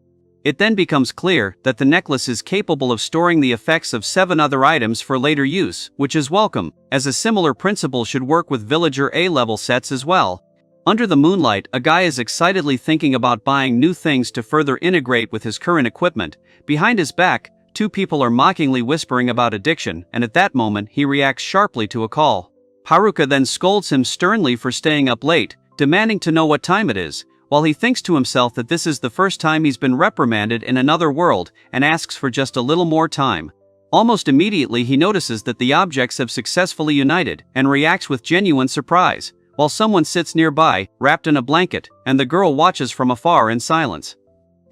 It then becomes clear that the necklace is capable of storing the effects of 7 other items for later use, which is welcome, as a similar principle should work with villager A-level sets as well. Under the moonlight, a guy is excitedly thinking about buying new things to further integrate with his current equipment. Behind his back, 2 people are mockingly whispering about addiction, and at that moment he reacts sharply to a call. Haruka then scolds him sternly for staying up late, demanding to know what time it is, while he thinks to himself that this is the first time he's been reprimanded in another world, and asks for just a little more time. Almost immediately he notices that the objects have successfully united, and reacts with genuine surprise, while someone sits nearby, wrapped in a blanket, and the girl watches from afar in silence.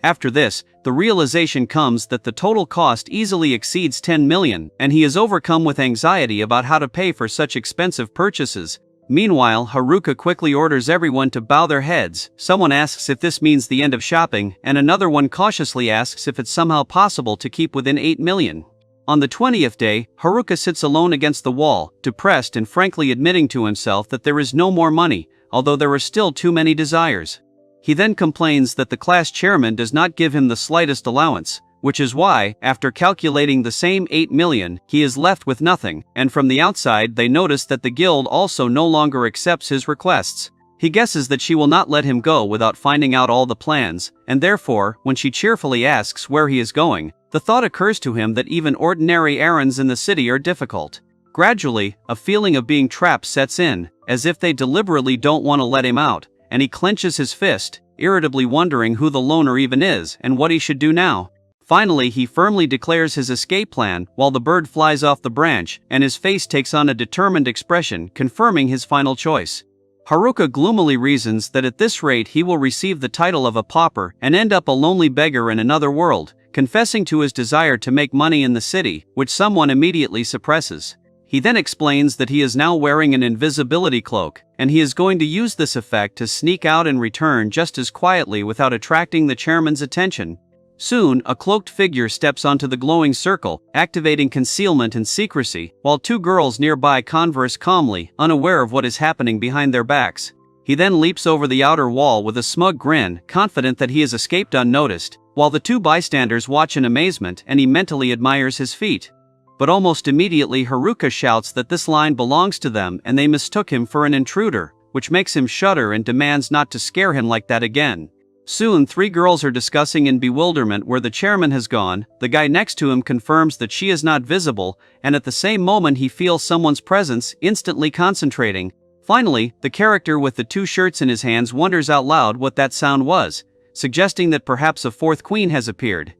After this, the realization comes that the total cost easily exceeds 10 million, and he is overcome with anxiety about how to pay for such expensive purchases. Meanwhile, Haruka quickly orders everyone to bow their heads. Someone asks if this means the end of shopping, and another one cautiously asks if it's somehow possible to keep within 8 million. On the 20th day, Haruka sits alone against the wall, depressed and frankly admitting to himself that there is no more money, although there are still too many desires. He then complains that the class chairman does not give him the slightest allowance, which is why, after calculating the same 8 million, he is left with nothing, and from the outside they notice that the guild also no longer accepts his requests. He guesses that she will not let him go without finding out all the plans, and therefore, when she cheerfully asks where he is going, the thought occurs to him that even ordinary errands in the city are difficult. Gradually, a feeling of being trapped sets in, as if they deliberately don't want to let him out, and he clenches his fist, irritably wondering who the loner even is and what he should do now. Finally, he firmly declares his escape plan while the bird flies off the branch, and his face takes on a determined expression, confirming his final choice. Haruka gloomily reasons that at this rate he will receive the title of a pauper and end up a lonely beggar in another world, confessing to his desire to make money in the city, which someone immediately suppresses. He then explains that he is now wearing an invisibility cloak, and he is going to use this effect to sneak out and return just as quietly without attracting the chairman's attention. Soon, a cloaked figure steps onto the glowing circle, activating concealment and secrecy, while two girls nearby converse calmly, unaware of what is happening behind their backs. He then leaps over the outer wall with a smug grin, confident that he has escaped unnoticed, while the two bystanders watch in amazement and he mentally admires his feat. But almost immediately Haruka shouts that this line belongs to them and they mistook him for an intruder, which makes him shudder and demands not to scare him like that again. Soon, three girls are discussing in bewilderment where the chairman has gone. The guy next to him confirms that she is not visible, and at the same moment he feels someone's presence, instantly concentrating. Finally, the character with the two shirts in his hands wonders out loud what that sound was, suggesting that perhaps a fourth queen has appeared.